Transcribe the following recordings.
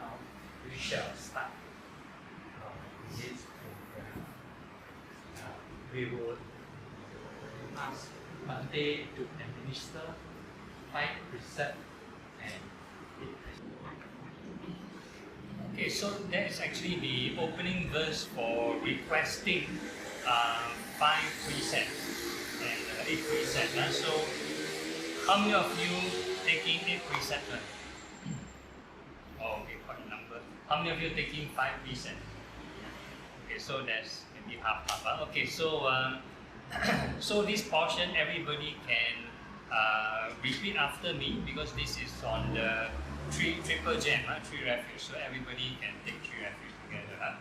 now we shall start this program. We will ask Bhante to administer 5 precepts and 8 precepts. Okay, so that is actually the opening verse for requesting 5 precepts and 8 precepts. So, how many of you taking 8 precepts? Oh, okay, quite a number. How many of you taking 5 precepts? Okay, so that's maybe half. Okay, so so this portion everybody can repeat after me because this is on the triple gem, 3 refuge. So everybody can take 3 refuge together.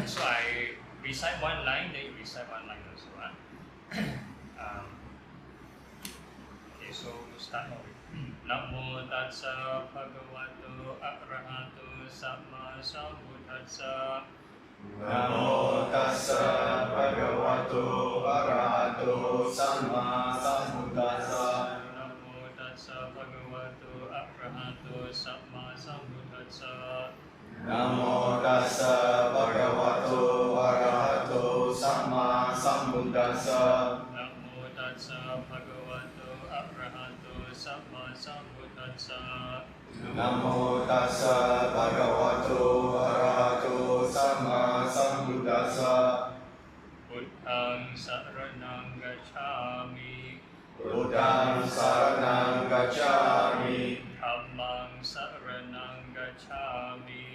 So I recite one line, then you recite one line also. Okay, so we'll start off with Namo Tassa Bhagavato Arahato Samma Sambuddhassa. Namo Tassa Bhagavato Arahato Samma Sambuddhassa. Namo Tassa Bhagavato Arahato Samma Sambuddhassa. Namo Tassa Bhagavato Arahato Samma Sambuddhassa. Namo Tassa Bhagavato Arahato Samma Sambuddhassa. Namo Tassa Bhagavato Arahato Samma Sambuddhassa. Buddhang Saranang Gacchami. Buddhang Saranang Gacchami. Dhammang Saranang Gacchami.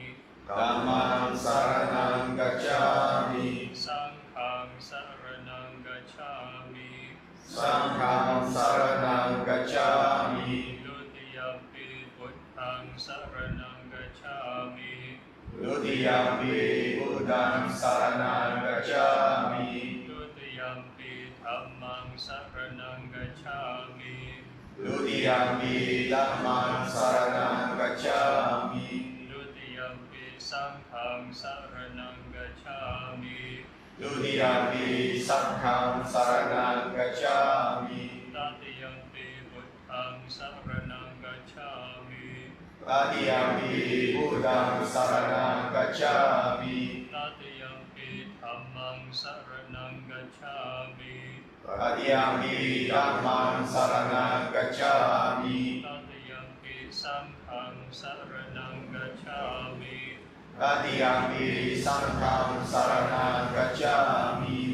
Dhammang Saranang Gacchami. Sanghang Saranang Gacchami. Sanghang Saranang Gacchami. Dutiyampi Buddhang Saranang Gacchami. Dutiyampi Buddhang Saranang Gacchami. Dutiyampi Dhammang Saranang Gacchami. Dutiyampi Dhammang Saranang Gacchami. Dutiyampi Sanghang Saranang Gacchami. Dutiyampi Sanghang Saranang Gacchami. Tatiyampi Buddhang Saranang Gacchami. Tatiyampi Buddhang Saranang Gacchami. Tatiyampi Dhammang Saranang Gacchami. Tatiyampi Dhammang Saranang Gacchami. Tatiyampi Sanghang Saranang Gacchami. Tatiyampi Sanghang Saranang Gacchami.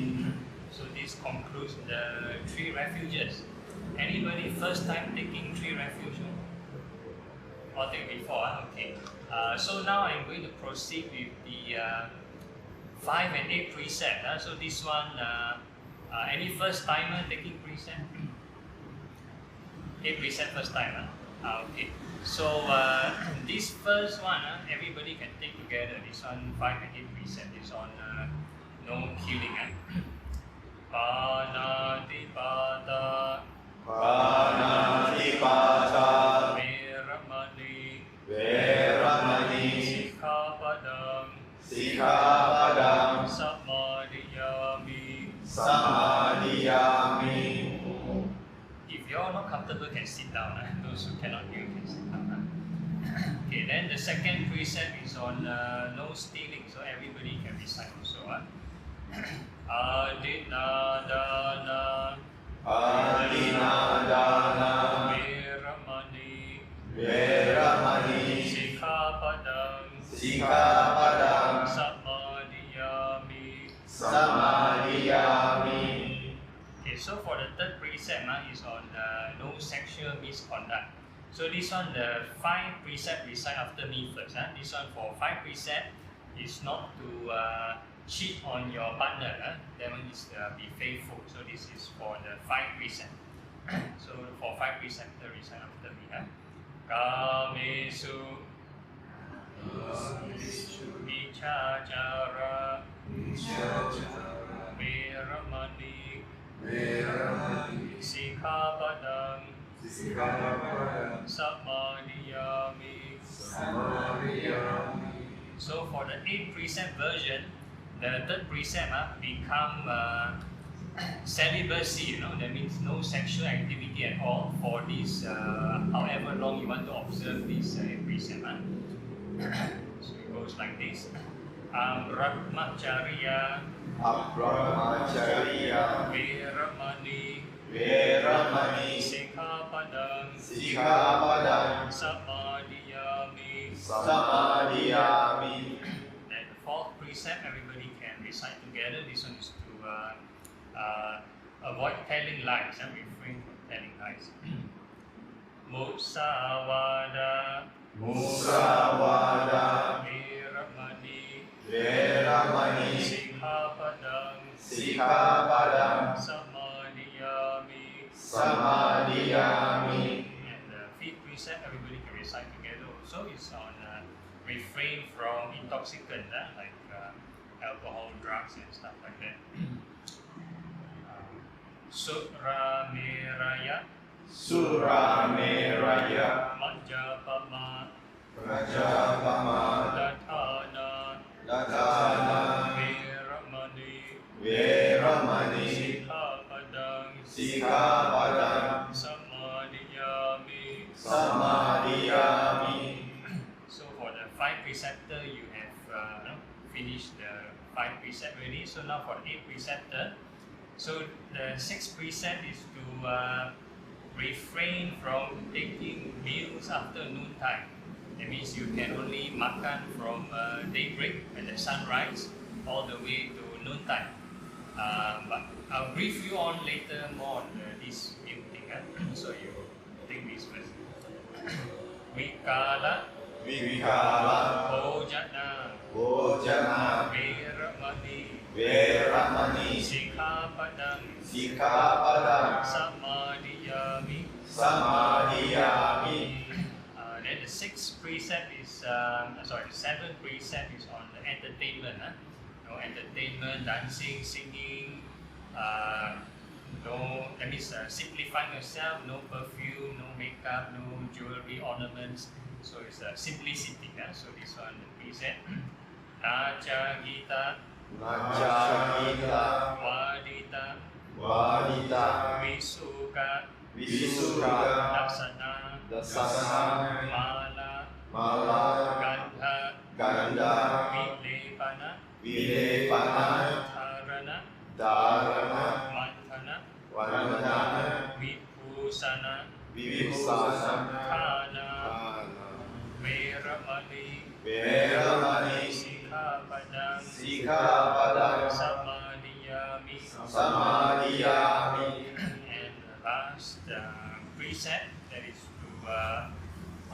So this concludes the 3 refuges. Anybody first time taking 3 refuges? Or take before? Okay. So now I'm going to proceed with the 5 and 8 precept. So this one, any first timer taking precept? 8 precept first time. Okay. So this first one, everybody can take together. This one 5 and 8 precept is on no killing. Panatipata. Panatipata. Veramani. Veramani. Sikhapadam. Sikhapadam. Samadhiyami. Samadhiyami. If you're not comfortable, can sit down. Those who cannot hear can sit down. Okay, then the second precept is on no stealing, so everybody can recite also. Adinadana. Adinadana. Veramani. Veramani. Sikhapadam. Sikhapadam. Samadhiyami. Samadhiyami. Okay, so for the third precept is on no sexual misconduct. So this one, the 5 precept recite after me first. This one for 5 precept is not to cheat on your partner. That one is be faithful. So this is for the 5 precept. So for 5 precept, recite after me. Kamesu. Michachara. Veramani. Sikhapadam. Samadhiyami. So for the 8 precept version, the third precept become celibacy. That means no sexual activity at all for this however long you want to observe this precept. So it goes like this. Brahmacharya, Brahmacharya, Veramani, Veramani, Sikhapadam, Sikhapadam, Samadhiyami. Samadhiyami. And the fourth precept, everybody can recite together. This one is to avoid telling lies and refrain from telling lies. Musavada, Musavada, Veramani, Veramani, Sikhapadam, Sikhapadam, Samadhiyami. Samadhiyami. And the fifth precept, everybody can recite together also. It's on refrain from intoxicants like alcohol, drugs, and stuff like that. Sutra Meraya, Surameraya, Majapama, Rajapama, Dathana, Datana, Veramani, Veramani, Sikhapadam, Sikhapadam, Samadhiyami. Samadhiyami. So for the five preceptor, you have finished the five precept already. So now for the eighth preceptor, so the sixth precept is to refrain from taking meals after noontime. That means you can only makan from daybreak when the sun rises all the way to noontime. But I'll brief you on later more on this meal thing. So you take this first. Vikala, Vikala, Bojana, Bojana, Veramani, Veramani, Sikhapadam, Sikhapadam, Samadhiyami. Samadhiyami. Then the sixth precept is, the seventh precept is on the entertainment. No entertainment, dancing, singing. No, that means simplifying yourself. No perfume, no makeup, no jewelry, ornaments. So it's simplicity. So this one the precept. Nacha Gita, Nachahita, Vadita, Vadita, Visuka, Visuka, Dasana, Dasana, Mala, Mala, Gandha, Ganda, Vilepana, Vilepana, Dharana, Dharana, Mantana, Vandana, Vibhusana, Vibhusana, Khana, Dhana, Veramani, Veramani, Sikhapadam, Sikhapadam, Samadhiyami. Samadhiyami. And the last precept, that is to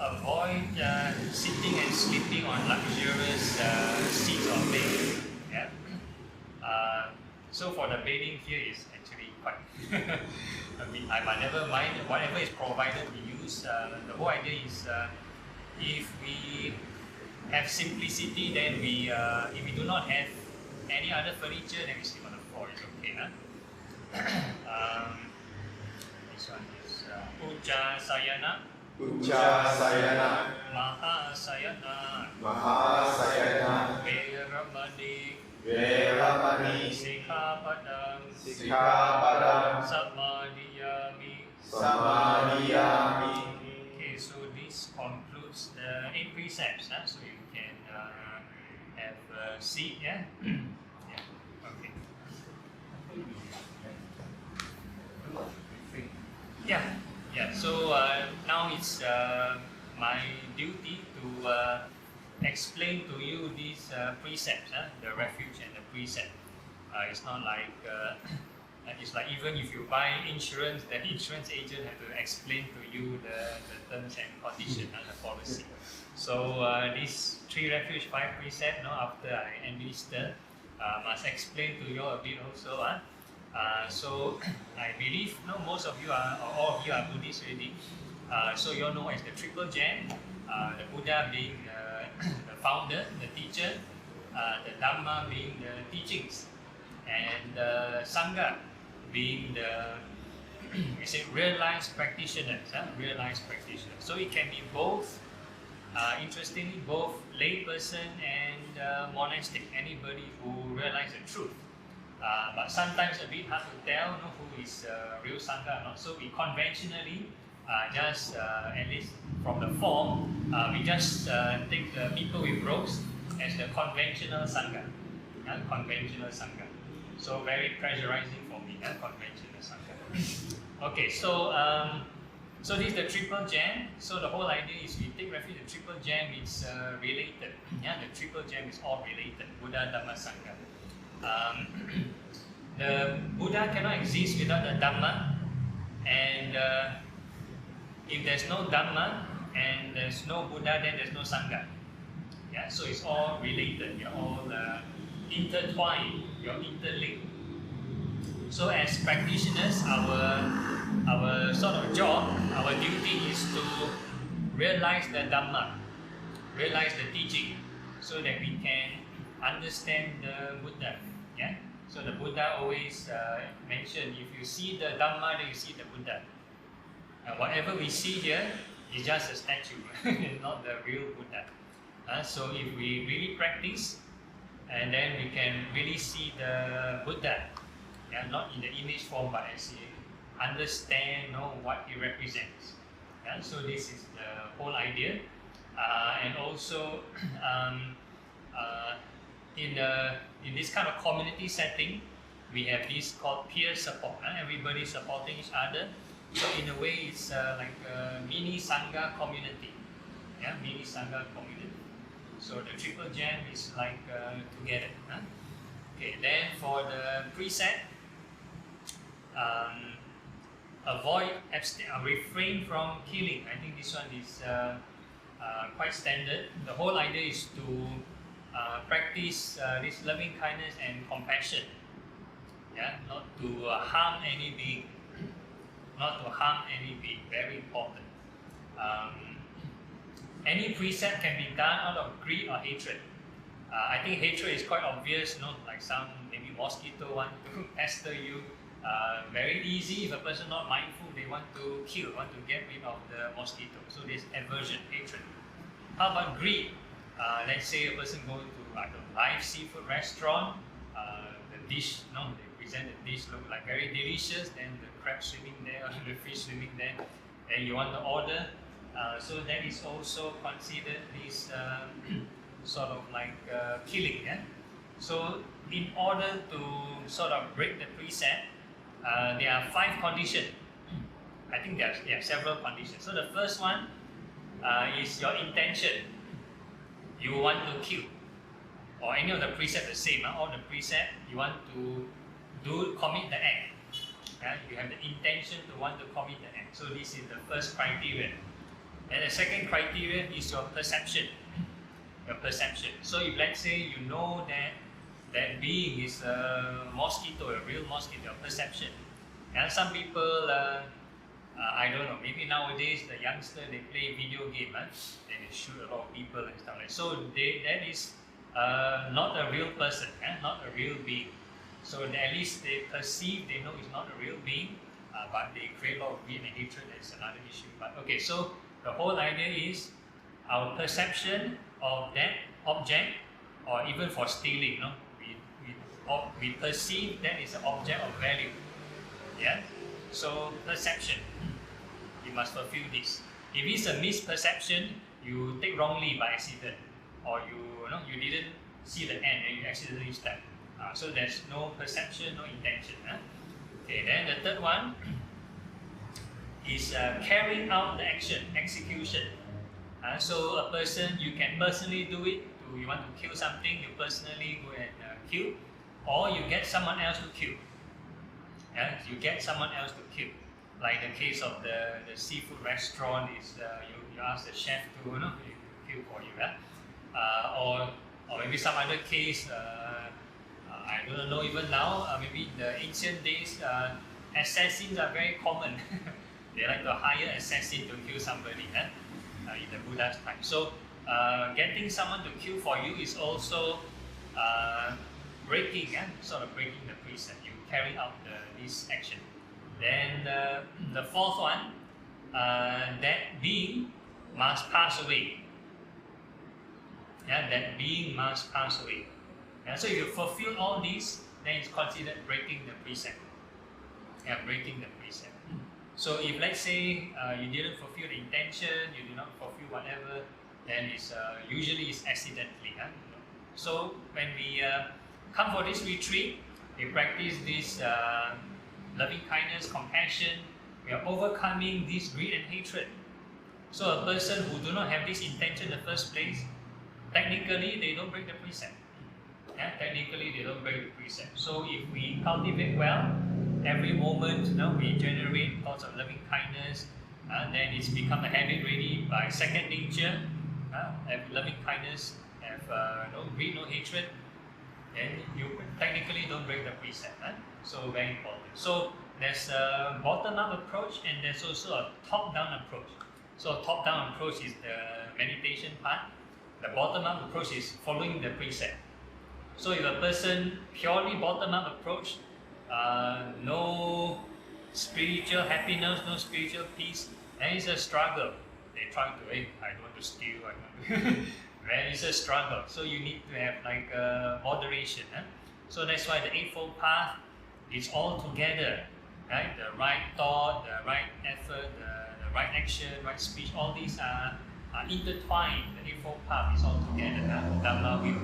avoid sitting and sleeping on luxurious seats or beds. Yeah. So for the bedding here is actually quite. I mean, I never mind whatever is provided we use. The whole idea is if we have simplicity, then we if we do not have any other furniture, then we sleep on the floor. It's okay, huh? This one is Uja Sayana, Ucha Sayana, Maha Sayana, Mahasayana, Veramani, Veramani, Sikhapadam, Sikhapadam, Samadhiyami. Samadhiyami. Okay, so this concludes the 8 precepts. So you can have a seat, yeah? Yeah, okay. Yeah. So now it's my duty to explain to you these precepts, the refuge and the precept. It's not like it's like even if you buy insurance, the insurance agent have to explain to you the terms and conditions and the policy. So these 3 refuge, 5 precept, after I administer, must explain to you a bit also. So I believe most of you are, or all of you are Buddhist already. So you all know what is the triple gem, the Buddha being the founder, the teacher, the Dhamma being the teachings, and the Sangha being the we say realized practitioners, realized practitioners. So it can be both. Interestingly, both lay person and monastic, anybody who realize the truth. But sometimes a bit hard to tell who is real Sangha or not. So we conventionally just at least from the form, we just take the people with robes as the conventional sangha. Conventional sangha. So very pressurizing for me, conventional sangha. Okay, so so this is the triple jam. So the whole idea is we take refuge in the triple jam. It's related. The triple jam is all related. Buddha, Dhamma, Sangha. The Buddha cannot exist without the Dhamma, and if there's no Dhamma and there's no Buddha, then there's no Sangha. So it's all related. You're all intertwined. You're interlinked. So as practitioners, our sort of job, our duty is to realize the Dhamma, realize the teaching, so that we can understand the Buddha. So the Buddha always mentioned, if you see the Dhamma, then you see the Buddha. Whatever we see here is just a statue, not the real Buddha. So if we really practice, and then we can really see the Buddha, not in the image form, but as he understand, know what he represents. So this is the whole idea, and also in this kind of community setting, we have this called peer support. Everybody supporting each other. So in a way, it's like a mini sangha community. Mini sangha community. So the triple jam is like together. Okay, then for the precept, refrain from killing. I think this one is quite standard. The whole idea is to practice this loving kindness and compassion. Not to harm any being. Not to harm any being. Very important. Any precept can be done out of greed or hatred. I think hatred is quite obvious, like some maybe mosquito want to pester you. Very easy, if a person not mindful, they want to kill, want to get rid of the mosquito. So there's aversion, hatred. How about greed? Let's say a person goes to a live seafood restaurant, the dish, they present the dish look like very delicious, then the crab swimming there or the fish swimming there, and you want to order. So that is also considered this sort of like killing. So in order to sort of break the precept, there are 5 conditions. I think there are several conditions. So the first one is your intention. You want to kill, or any of the precepts the same. All the precepts you want to commit the act. You have the intention to want to commit the act. So this is the first criterion. And the second criterion is your perception. Your perception. So if let's say you know that that being is a mosquito, a real mosquito, perception. And some people, I don't know, maybe nowadays the youngster, they play video game, and they shoot a lot of people and stuff like that. So that is not a real person, not a real being. So at least they perceive, they know it's not a real being, but they create a lot of greed and hatred. That's another issue. But okay, so the whole idea is our perception of that object, or even for stealing, we perceive that is an object of value. So perception, you must fulfill this. If it's a misperception, you take wrongly by accident, or you didn't see the end and you accidentally step. So there's no perception, no intention. Okay, then the third one is carrying out the action, execution. So a person, you can personally do it. You want to kill something, you personally go and kill, or you get someone else to kill. You get someone else to kill. Like the case of the seafood restaurant is you ask the chef to kill for you. Or maybe some other case, I don't know even now, maybe in the ancient days, assassins are very common. They like to hire assassin to kill somebody in the Buddha's time. So getting someone to kill for you is also breaking, sort of breaking the precept. You carry out this action. Then the fourth one, that being must pass away. That being must pass away. So if you fulfill all these, then it's considered breaking the precept. Breaking the precept. So if let's say you didn't fulfill the intention, you did not fulfill whatever, then it's usually it's accidentally. Huh? So when we come for this retreat, we practice this loving kindness, compassion. We are overcoming this greed and hatred. So a person who do not have this intention in the first place, technically they don't break the precept. Yeah? Technically they don't break the precept. So if we cultivate well, every moment we generate thoughts of loving kindness, then it's become a habit really by second nature. Have loving kindness, have no greed, no hatred, then you technically don't break the precept. So very important. So there's a bottom-up approach and there's also a top-down approach. So top-down approach is the meditation part. The bottom-up approach is following the precept. So if a person purely bottom-up approach, no spiritual happiness, no spiritual peace, then it's a struggle. They try to, I don't want to steal, I don't want to then it's a struggle. So you need to have like moderation. So that's why the Eightfold Path is all together. Right? The right thought, the right effort, the right action, right speech, all these are intertwined. The Eightfold Path is all together. The Dhamma wheel,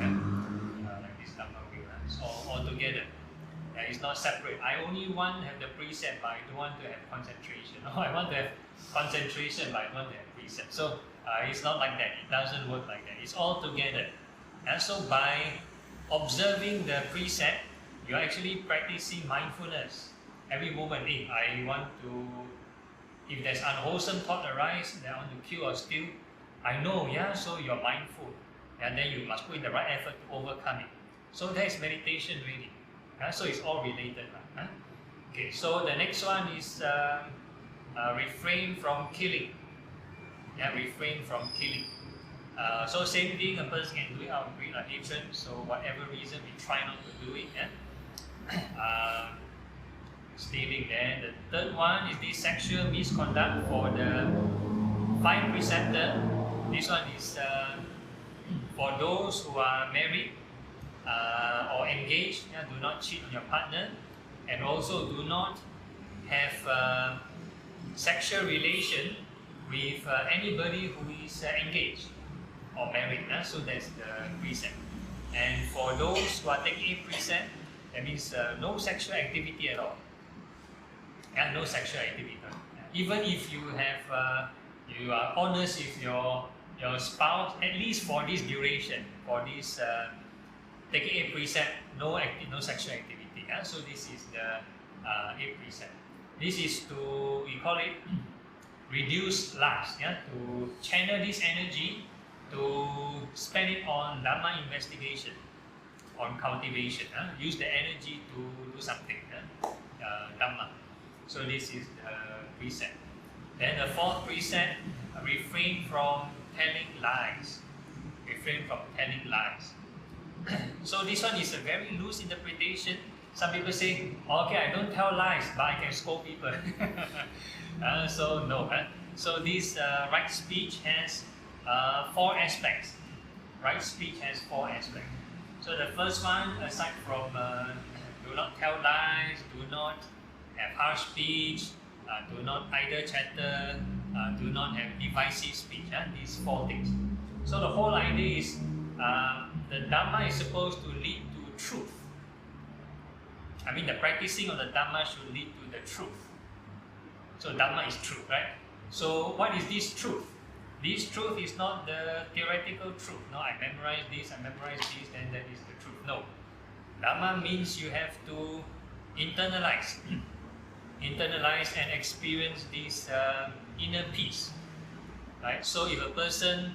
like this Dhamma wheel, it's all together. It's not separate. I only want to have the precept, but I don't want to have concentration. No, I want to have concentration, but I don't want to have precept. So it's not like that. It doesn't work like that. It's all together. And so by observing the precept, you're actually practicing mindfulness. Every moment, I want to, if there's unwholesome thought arise that I want to kill or steal, I know, so you're mindful. And then you must put in the right effort to overcome it. So that's meditation really. So it's all related. Okay, so the next one is refrain from killing. Refrain from killing. So same thing, a person can do it out of greed or hatred. So whatever reason, we try not to do it. Stealing there. The third one is this sexual misconduct for the 5 preceptor. This one is for those who are married or engaged. Do not cheat on your partner, and also do not have sexual relation with anybody who is engaged or married. So that's the precept. And for those who are taking a precept, that means no sexual activity at all. No sexual activity. Even if you have, you are honest with your spouse, at least for this duration, for this taking a precept, no sexual activity. So this is the 8th precept. This is to, we call it reduce lust, to channel this energy to spend it on Dhamma investigation, on cultivation. Use the energy to do something, Dhamma. So this is the precept. Then the 4th precept, refrain from telling lies. Refrain from telling lies. So this one is a very loose interpretation. Some people say, okay, I don't tell lies, but I can scold people. So no. So this right speech has 4 aspects. Right speech has 4 aspects. So the first one, aside from do not tell lies, do not have harsh speech, do not idle chatter, do not have divisive speech. These 4 things. So the whole idea is the Dhamma is supposed to lead to truth. I mean, the practicing of the Dhamma should lead to the truth. So Dhamma is truth, right? So what is this truth? This truth is not the theoretical truth. No, I memorize this, then that is the truth. No. Dhamma means you have to internalize. Internalize and experience this inner peace. Right? So if a person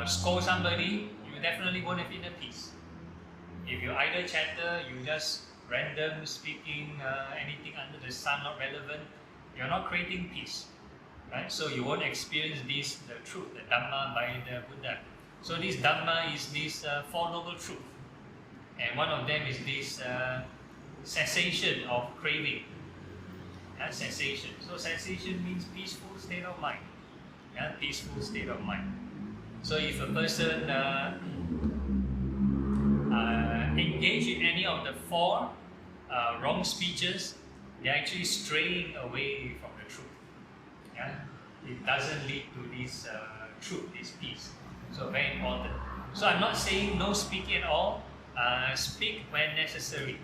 scolds somebody, you definitely won't have inner peace. If you idle chatter, you just random speaking, anything under the sun, not relevant, you're not creating peace. Right? So you won't experience this, the truth, the Dhamma by the Buddha. So this Dhamma is this 4 noble truth. And one of them is this cessation of craving. Cessation. So cessation means peaceful state of mind. Peaceful state of mind. So if a person engage in any of the 4 wrong speeches, they're actually straying away from the truth. Yeah? It doesn't lead to this truth, this peace. So very important. So I'm not saying no speaking at all. Speak when necessary.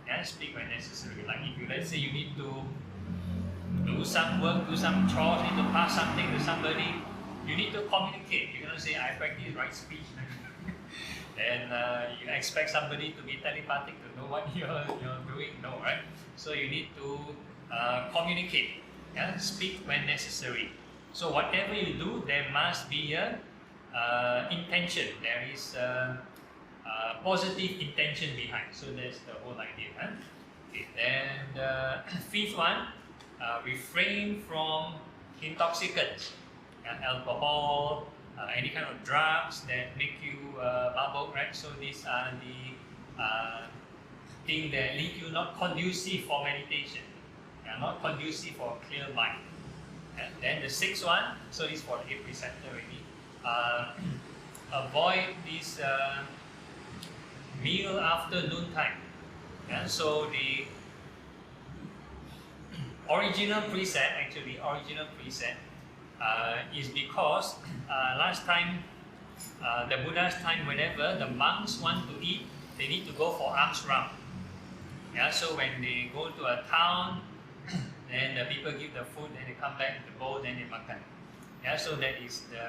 Yeah, speak when necessary. Like if you, let's say, you need to do some work, do some chores, need to pass something to somebody, you need to communicate. You're gonna say, I practice right speech. And you expect somebody to be telepathic to know what you're doing. No, right? So you need to communicate. Yeah? Speak when necessary. So whatever you do, there must be a intention. There is positive intention behind. So that's the whole idea. Huh? Okay. Then the fifth one, refrain from intoxicants, alcohol, any kind of drugs that make you bubble, right? So these are the things that lead you not conducive for meditation, not conducive for a clear mind. And then the sixth one, so this is for the 8th preceptor already. Avoid this meal after noontime. Yeah, so the original precept is because last time, the Buddha's time, whenever the monks want to eat, they need to go for alms round. Yeah, so when they go to a town, then the people give the food, then they come back with the bowl, then they makan. Yeah, so that is the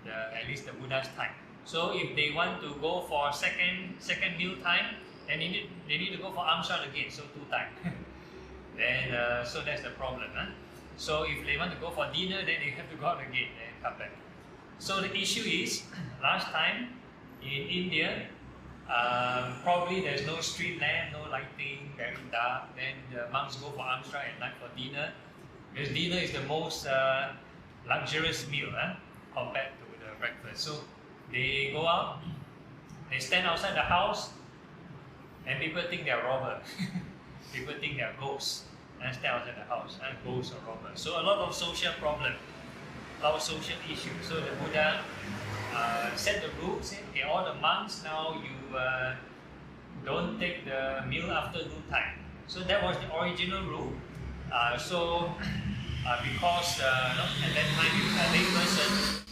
at least the Buddha's time. So if they want to go for second meal time, then they need to go for alms round again, so 2 times. Then so that's the problem. Huh? So if they want to go for dinner, then they have to go out again and come back. So the issue is, last time in India, probably there's no street lamp, no lighting, very dark. Then the monks go for alms round at night for dinner, because dinner is the most luxurious meal compared to the breakfast. So they go out, they stand outside the house, and people think they are robbers. People think they are ghosts and stand outside the house, ghosts or robbers. So a lot of social problems, a lot of social issues. So the Buddha set the rule, said, okay, all the monks now you don't take the meal after noontime. So that was the original rule. Because at that time if a lay person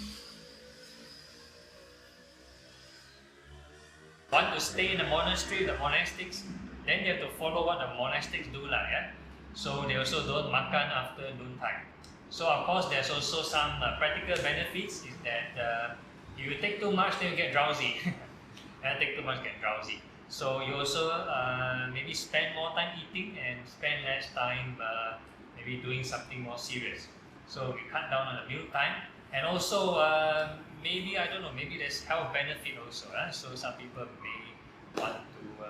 want to stay in the monastery, the monastics, then they have to follow what the monastics do. Yeah? So they also don't makan after noontime. So of course there's also some practical benefits, is that if you take too much, then you get drowsy. Take too much, get drowsy. So you also maybe spend more time eating and spend less time maybe doing something more serious. So we cut down on the meal time. And also maybe, I don't know, maybe there's health benefit also. So some people may want to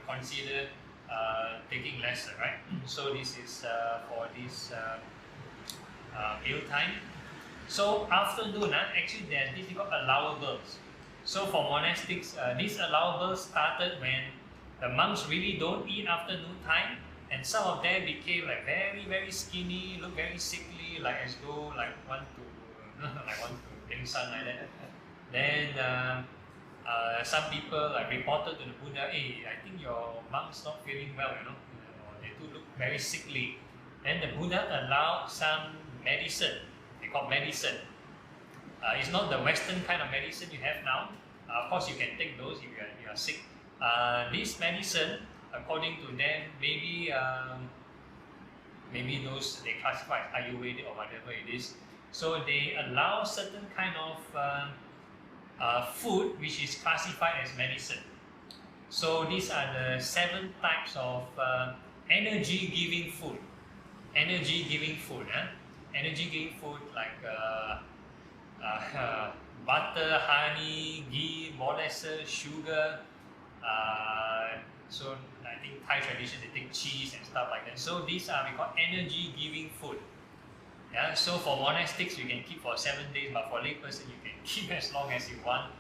consider taking lesser, right? So this is for this meal time. So afternoon, actually there's this thing called allowables. So for monastics, these allowables started when the monks really don't eat after noontime, and some of them became like very, very skinny, look very sickly, like as though like want to pingsan like that. Then some people like reported to the Buddha, hey, I think your monk's not feeling well, they do look very sickly. Then the Buddha allowed some medicine, they call medicine. It's not the Western kind of medicine you have now. Of course, you can take those if you are sick. This medicine, according to them, maybe those they classify as Ayurvedic or whatever it is. So they allow certain kind of food which is classified as medicine. So these are the 7 types of energy-giving food. Energy-giving food, energy-giving food like butter, honey, ghee, molasses, sugar. So I think Thai tradition they take cheese and stuff like that. So these are we call energy-giving food. Yeah. So for monastics you can keep for 7 days, but for lay person you can keep as long as you want.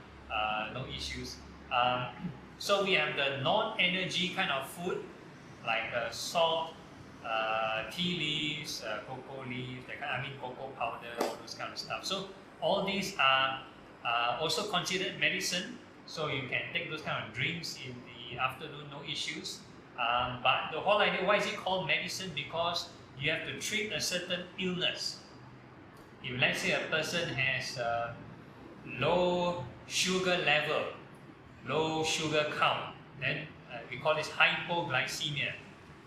No issues. So we have the non-energy kind of food like salt, tea leaves, cocoa leaves, cocoa powder, all those kind of stuff. So all these are also considered medicine. So you can take those kind of drinks in the afternoon, no issues. But the whole idea, why is it called medicine? Because you have to treat a certain illness. If let's say a person has low sugar level, low sugar count, then we call this hypoglycemia.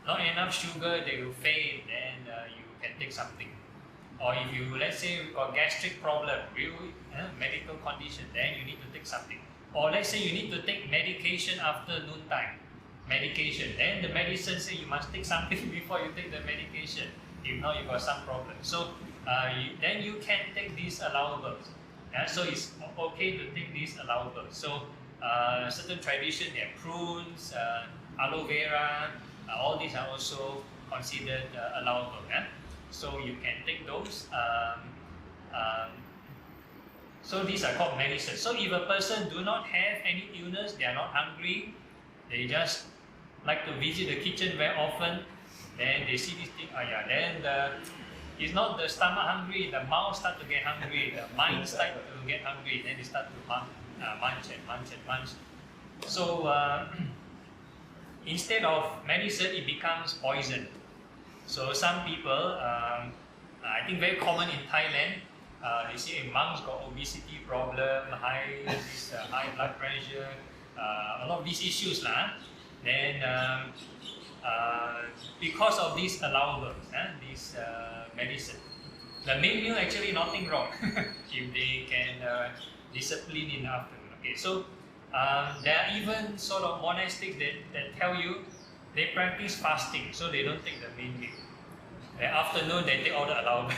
Not enough sugar, they will faint, then you can take something. Or if you, let's say, you got gastric problem, real medical condition, then you need to take something. Or let's say you need to take medication after noontime, medication, then the medicine say you must take something before you take the medication. If not, you got some problem. So then you can take these allowables. So it's okay to take these allowables. So certain tradition, they have prunes, aloe vera, all these are also considered allowable. So you can take those. So these are called medicine. So if a person do not have any illness, they are not hungry, they just like to visit the kitchen very often, then they see this thing, it's not the stomach hungry, the mouth start to get hungry, the mind start to get hungry, then they start to munch and munch and munch. So instead of medicine, it becomes poison. So some people, I think very common in Thailand, they say monks got obesity problem, high blood pressure, a lot of these issues Then because of these allowables, this medicine, the main meal actually nothing wrong if they can discipline in the afternoon. Okay, so there are even sort of monastics that tell you they practice fasting, so they don't take the main meal. The afternoon they take all the allowables.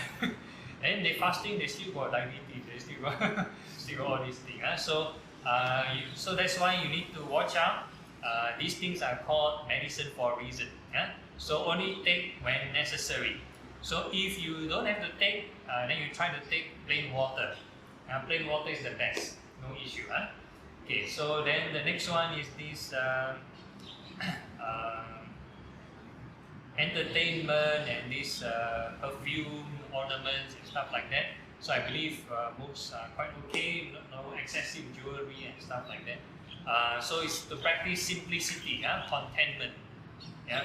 And they fasting, they still got diabetes, they still got all these things. So that's why you need to watch out. These things are called medicine for a reason. So only take when necessary. So if you don't have to take, then you try to take plain water. Plain water is the best, no issue. Okay, so then the next one is this entertainment and this perfume, ornaments and stuff like that. So I believe most are quite okay, no excessive jewelry and stuff like that. So it's to practice simplicity, contentment.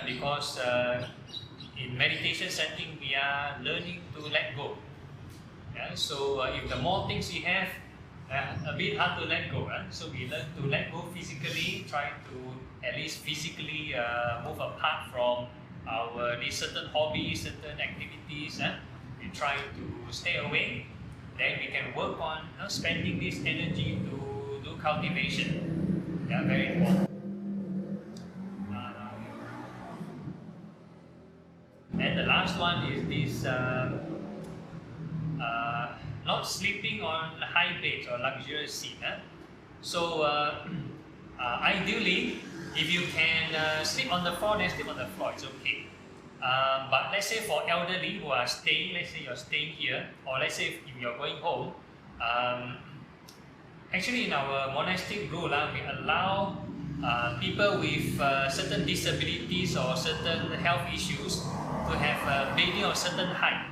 Because in meditation setting, we are learning to let go. So if the more things we have, a bit hard to let go. So we learn to let go physically, try to at least physically move apart from our these certain hobbies, certain activities. We try to stay away. Then we can work on spending this energy to do cultivation. Very important. And the last one is this not sleeping on high beds or luxurious seat. So ideally, if you can sleep on the floor, then sleep on the floor, it's okay. But let's say for elderly who are staying, let's say you're staying here, or let's say if you're going home, actually in our monastic rule, we allow people with certain disabilities or certain health issues to have bedding of certain height.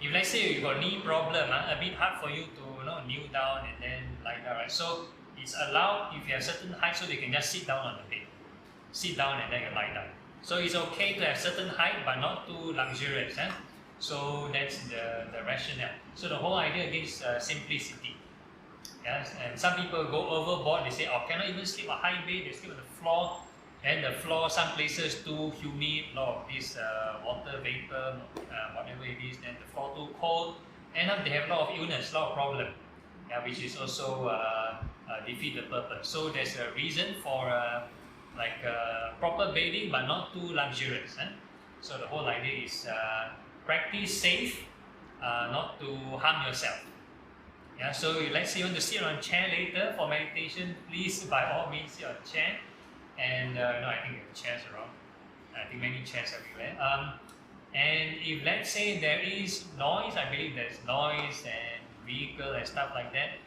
If let's say you got knee problem, a bit hard for you to kneel down and then lie down, right? So it's allowed if you have certain height, so they can just sit down on the bed, sit down and then you lie down. So it's okay to have certain height, but not too luxurious. So that's the rationale. So the whole idea again is simplicity. Yes, and some people go overboard. They say, "Oh, cannot even sleep on a high bed. They sleep on the floor." And the floor, some places too humid, lot of this water vapor, whatever it is. Then the floor too cold. End up they have a lot of illness, a lot of problem, which is also defeat the purpose. So there's a reason for proper bedding, but not too luxurious. So the whole idea is practice safe, not to harm yourself. So let's say you want to sit on a chair later for meditation, please by all means sit on a chair. And I think there are chairs around. I think many chairs everywhere. And if let's say there is noise, I believe there's noise and vehicle and stuff like that.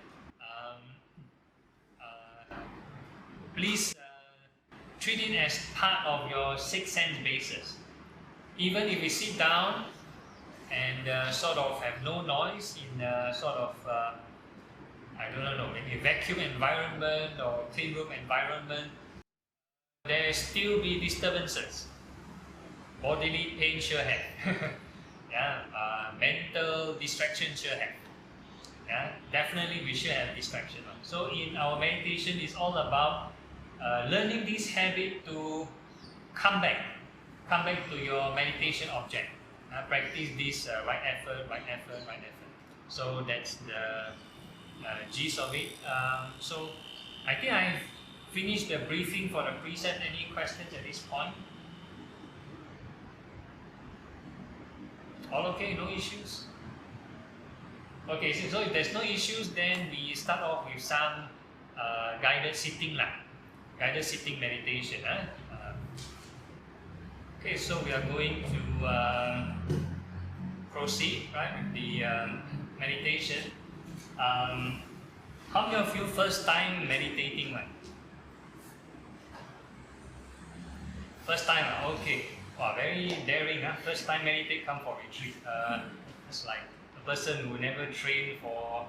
Please treat it as part of your sixth sense basis. Even if we sit down and sort of have no noise in maybe vacuum environment or clean room environment, there still be disturbances. Bodily pain sure have. Yeah, mental distraction should have. Yeah, definitely we should have distraction. So in our meditation, it's all about learning this habit to come back to your meditation object. Practice this right effort, right effort, right effort. So that's the gist of it. So I think I've finished the briefing for the preset. Any questions at this point? All okay, no issues? Okay, so if there's no issues, then we start off with some guided sitting guided sitting meditation. Okay, so we are going to proceed right with the meditation. How many of you first time meditating? Right? First time, okay. Wow, very daring. First time meditate, come for retreat. It's like a person who never trained for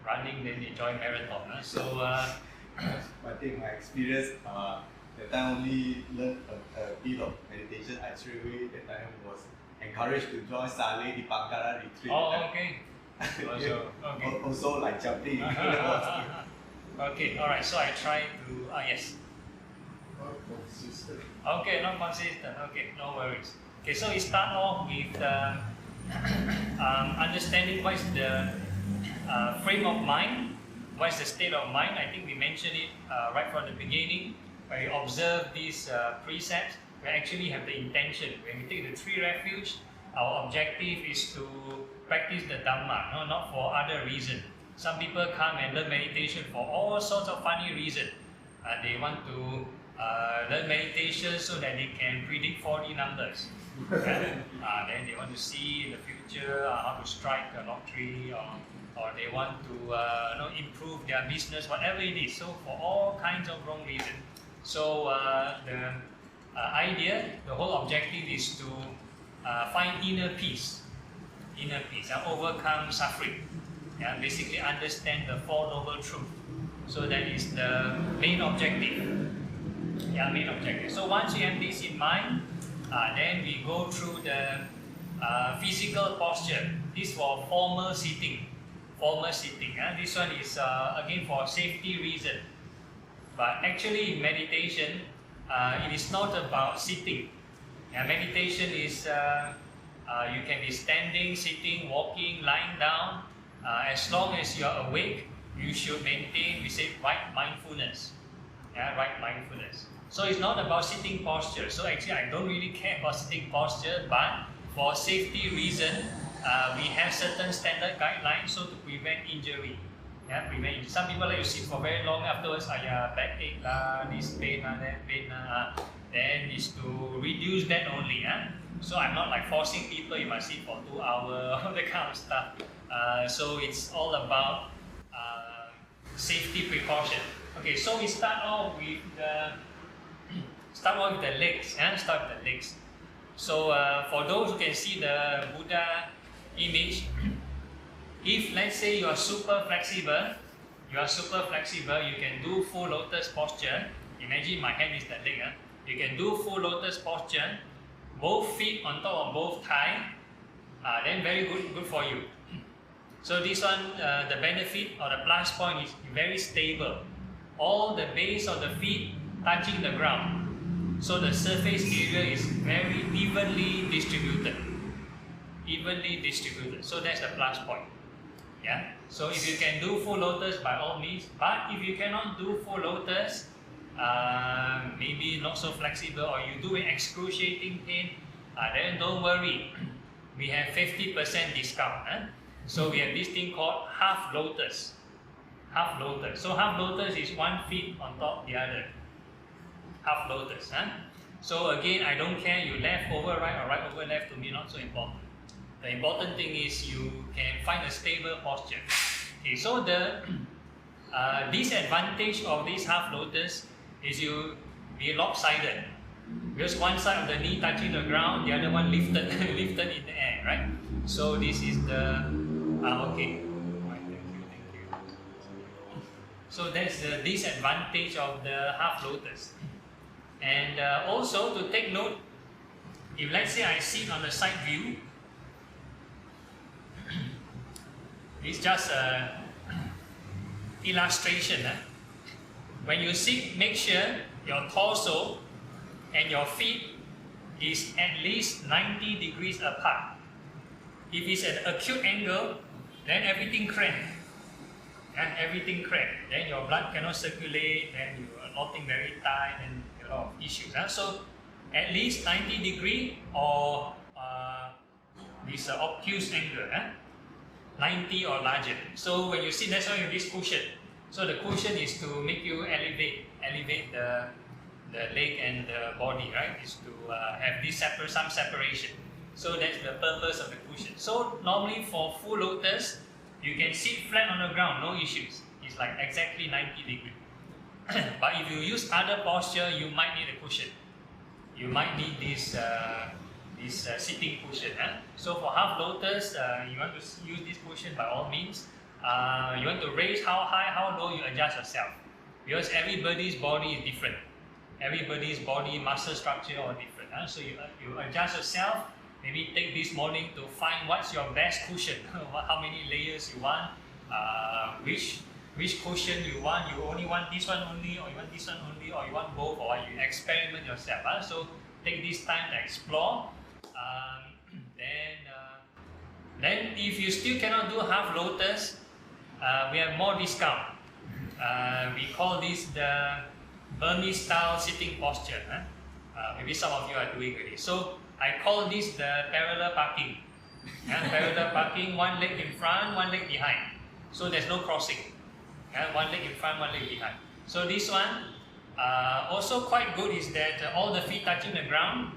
running, then they join marathon. So, I think my experience, that time only learned a bit of meditation. I straight away that time was encouraged to join Saleh di Pangkalan retreat. Oh, okay. Okay. Also like jumping. Okay, alright, so I try to, yes. Not consistent. Okay, not consistent. Okay, no worries. Okay, so we start off with understanding what is the frame of mind, what is the state of mind. I think we mentioned it right from the beginning. When we observe these precepts, we actually have the intention. When we take the three refuge, our objective is to practice the Dhamma, not for other reason. Some people come and learn meditation for all sorts of funny reasons. They want to learn meditation so that they can predict 4D numbers. Then they want to see in the future how to strike a lottery, or they want to improve their business, whatever it is. So for all kinds of wrong reasons. So the idea, the whole objective is to find inner peace, overcome suffering. Basically understand the Four Noble Truths. So that is the main objective. Main objective. So once you have this in mind, then we go through the physical posture. This for formal sitting. This one is again for safety reason. But actually in meditation, it is not about sitting. Meditation is you can be standing, sitting, walking, lying down. As long as you are awake, you should maintain, we say, right mindfulness. Right mindfulness. So it's not about sitting posture. So actually I don't really care about sitting posture, but for safety reason, we have certain standard guidelines so to prevent injury. Some people like to sit for very long, afterwards, backache, this pain, that pain. Then is to reduce that only. So I'm not like forcing people, you must sit for 2 hours, all that kind of stuff. So it's all about safety precaution. Okay, so we start off with the legs. Start with the legs. So for those who can see the Buddha image, if let's say you are super flexible, you can do full lotus posture. Imagine my hand is the leg. You can do full lotus posture, both feet on top of both thighs. Then very good for you. So this one, the benefit or the plus point is very stable. All the base of the feet touching the ground. So the surface area is very evenly distributed. So that's the plus point. So if you can do full lotus, by all means. But if you cannot do full lotus, maybe not so flexible, or you do an excruciating pain, then don't worry. We have 50% discount. So we have this thing called half lotus. So half lotus is 1 feet on top of the other. Half lotus. So again, I don't care you left over right or right over left, to me not so important. The important thing is you can find a stable posture. Okay, so the disadvantage of this half lotus is you be lopsided. Because one side of the knee touching the ground, the other one lifted in the air, right? So this is the okay. Right, thank you. So that's the disadvantage of the half lotus. And also to take note, if let's say I sit on the side view, It's just a illustration. When you sit, make sure your torso and your feet is at least 90 degrees apart. If it's an acute angle, then everything cramped. And everything cramped. Then your blood cannot circulate, then you are knotting very tight, and a lot of issues. So at least 90 degree or this obtuse angle, 90 or larger. So when you sit, that's why you have this cushion. So the cushion is to make you elevate the leg and the body, right? Is to have this some separation. So that's the purpose of the cushion. So normally for full lotus, you can sit flat on the ground, no issues. It's like exactly 90 degrees. But if you use other posture, you might need a cushion. You might need this sitting cushion. So for half lotus, you want to use this cushion by all means. You want to raise how high, how low, you adjust yourself. Because everybody's body is different. Everybody's body muscle structure are different. So you adjust yourself. Maybe take this morning to find what's your best cushion. How many layers you want, which cushion you want. You only want this one only, or you want this one only, or you want both, or you experiment yourself. So take this time to explore. Then if you still cannot do half lotus, we have more discount. We call this the Burmese style sitting posture. Maybe some of you are doing it. So I call this the parallel parking. Parallel parking, one leg in front, one leg behind. So there's no crossing. One leg in front, one leg behind. So this one also quite good is that all the feet touching the ground,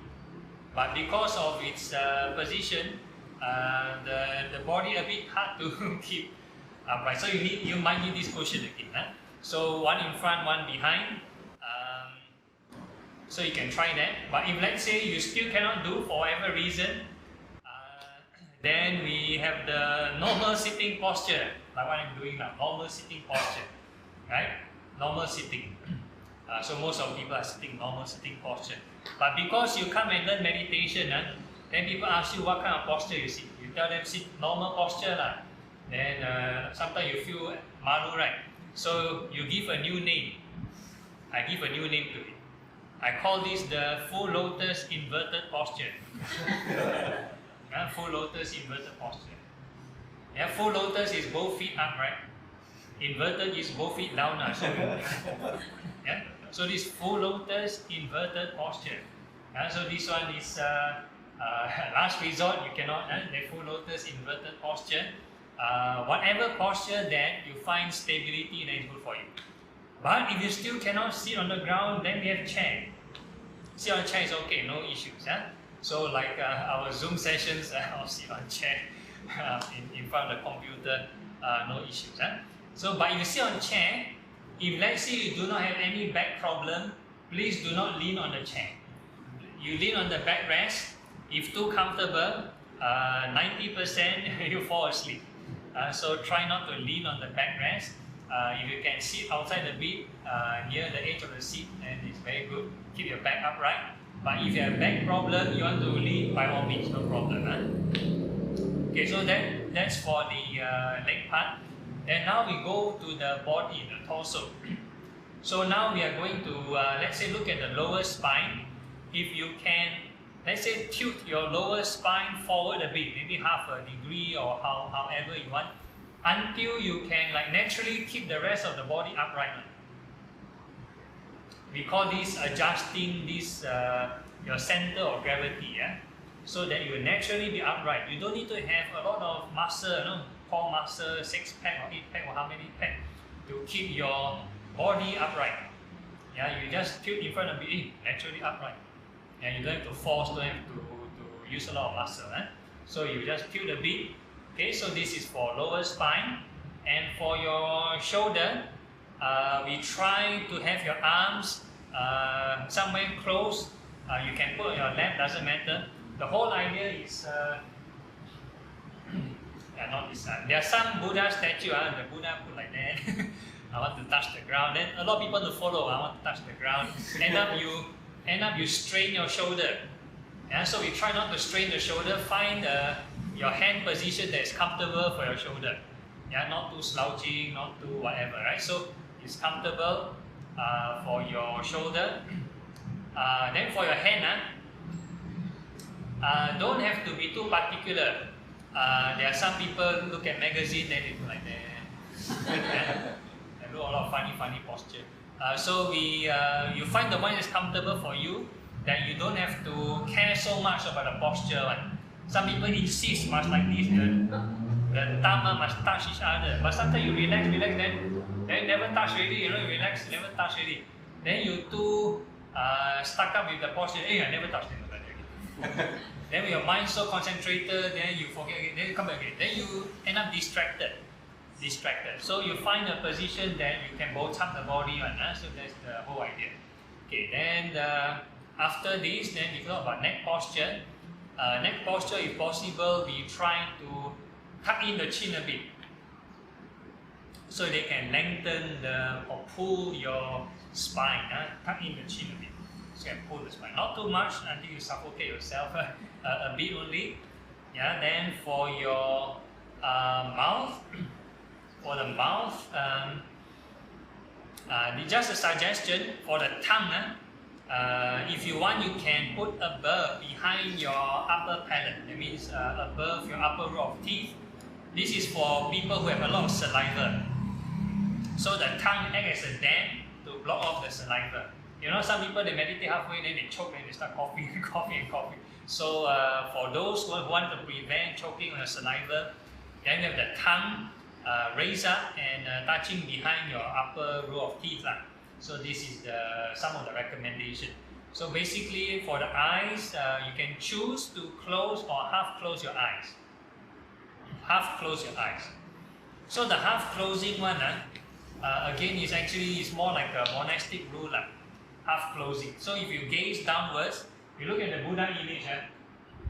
but because of its position, the body a bit hard to keep upright. So you might need this cushion again. So one in front, one behind. So you can try that. But if let's say you still cannot do for whatever reason, then we have the normal sitting posture, like what I'm doing now. Normal sitting posture, right? Normal sitting. So most of people are sitting normal sitting posture. But because you come and learn meditation, then people ask you what kind of posture you sit. You tell them sit normal posture lah. Then sometimes you feel malu, right? So you give a new name. I give a new name to it. I call this the full lotus inverted posture. Full lotus inverted posture. Full lotus is both feet upright. Inverted is both feet down. So this full lotus inverted posture. So this one is last resort. You cannot. The full lotus inverted posture. Whatever posture that you find stability, that is good for you. But if you still cannot sit on the ground, then we have chair. Sit on chair is okay, no issues. So like our Zoom sessions, I'll sit on chair in front of the computer, no issues. So but if you sit on chair, if let's say you do not have any back problem, please do not lean on the chair. You lean on the backrest. If too comfortable, 90% you fall asleep. So try not to lean on the backrest. If you can sit outside the bed near the edge of the seat, then it's very good. Keep your back upright. But if you have back problem, you want to lean, by all means, no problem. Okay, so that's for the leg part. Then now we go to the body, the torso. So now we are going to, let's say, look at the lower spine. If you can, let's say, tilt your lower spine forward a bit, maybe half a degree or however you want, until you can like naturally keep the rest of the body upright. We call this adjusting this your center of gravity, so that you will naturally be upright. You don't need to have a lot of muscle, core muscle, 6-pack or 8-pack or how many pack to keep your body upright. You just tilt in front of it, naturally upright. You don't have to force, don't have to use a lot of muscle. So you just tilt a bit. Okay, so this is for lower spine. And for your shoulder, we try to have your arms somewhere close. You can put on your lap, doesn't matter. The whole idea is, not this side. There are some Buddha statue, the Buddha put like that. I want to touch the ground. Then a lot of people to follow, I want to touch the ground. End up you strain your shoulder. So we try not to strain the shoulder. Find your hand position that is comfortable for your shoulder. Yeah, not too slouching, not too whatever, right? So it's comfortable for your shoulder. Then for your hand, don't have to be too particular. There are some people look at magazine, then they do like that. And do a lot of funny posture. So you find the one that's comfortable for you, that you don't have to care so much about the posture. Some people insist must like this, the thumb must touch each other. But sometimes you relax, then never touch already, you relax, never touch already. Then you too stuck up with the posture, hey, I never touched them already. Then when your mind's so concentrated, then you forget again, then you come back again. Then you end up distracted. So you find a position that you can both up the body on. So that's the whole idea. Okay, then after this, then we talk about neck posture. Neck posture, if possible, we try to tuck in the chin a bit, so they can lengthen or pull your spine. Tuck in the chin a bit, so you can pull the spine. Not too much until you suffocate yourself. A bit only. Yeah. Then for your mouth. For the mouth, just a suggestion for the tongue. If you want, you can put a burr behind your upper palate. That means above your upper row of teeth. This is for people who have a lot of saliva. So the tongue acts as a dam to block off the saliva. You know, some people they meditate halfway, then they choke, then they start coughing. So for those who want to prevent choking on the saliva, then you have the tongue raise up and touching behind your upper row of teeth. So this is some of the recommendation. So basically for the eyes, you can choose to close or half close your eyes. Half close your eyes. So the half closing one, again, is more like a monastic rule. Half closing. So if you gaze downwards, you look at the Buddha image,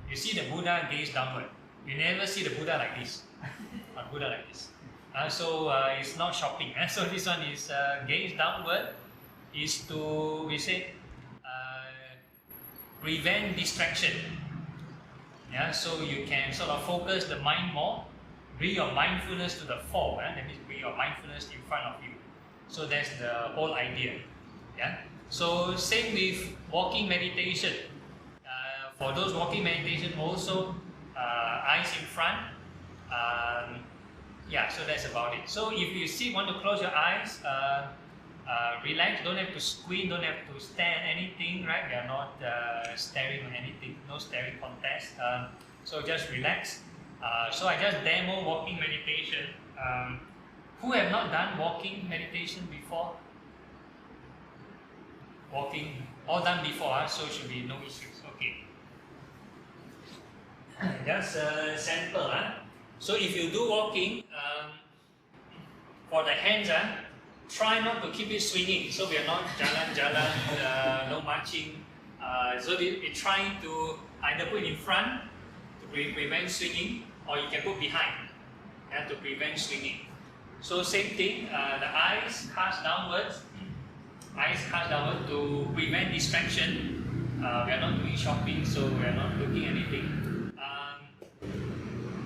you see the Buddha gaze downward. You never see the Buddha like this. Or Buddha like this. So it's not shopping. So this one is gaze downward, is to, we say, prevent distraction. Yeah, so you can sort of focus the mind more, bring your mindfulness to the fore. That means bring your mindfulness in front of you. So that's the whole idea. Yeah. So same with walking meditation. For those walking meditation also, eyes in front. Yeah, so that's about it. So if you want to close your eyes, relax, don't have to squint, don't have to stare at anything, right? We are not staring at anything, no staring contest. So just relax. So I just demo walking meditation. Who have not done walking meditation before? Walking, all done before, so should be no issues. Okay. Just a sample. So if you do walking, for the hands, try not to keep it swinging. So we are not jalan, no marching. So we're trying to either put in front to prevent swinging, or you can put behind to prevent swinging. So same thing, the eyes cast downwards. Eyes cast downward to prevent distraction. We are not doing shopping, so we are not looking at anything.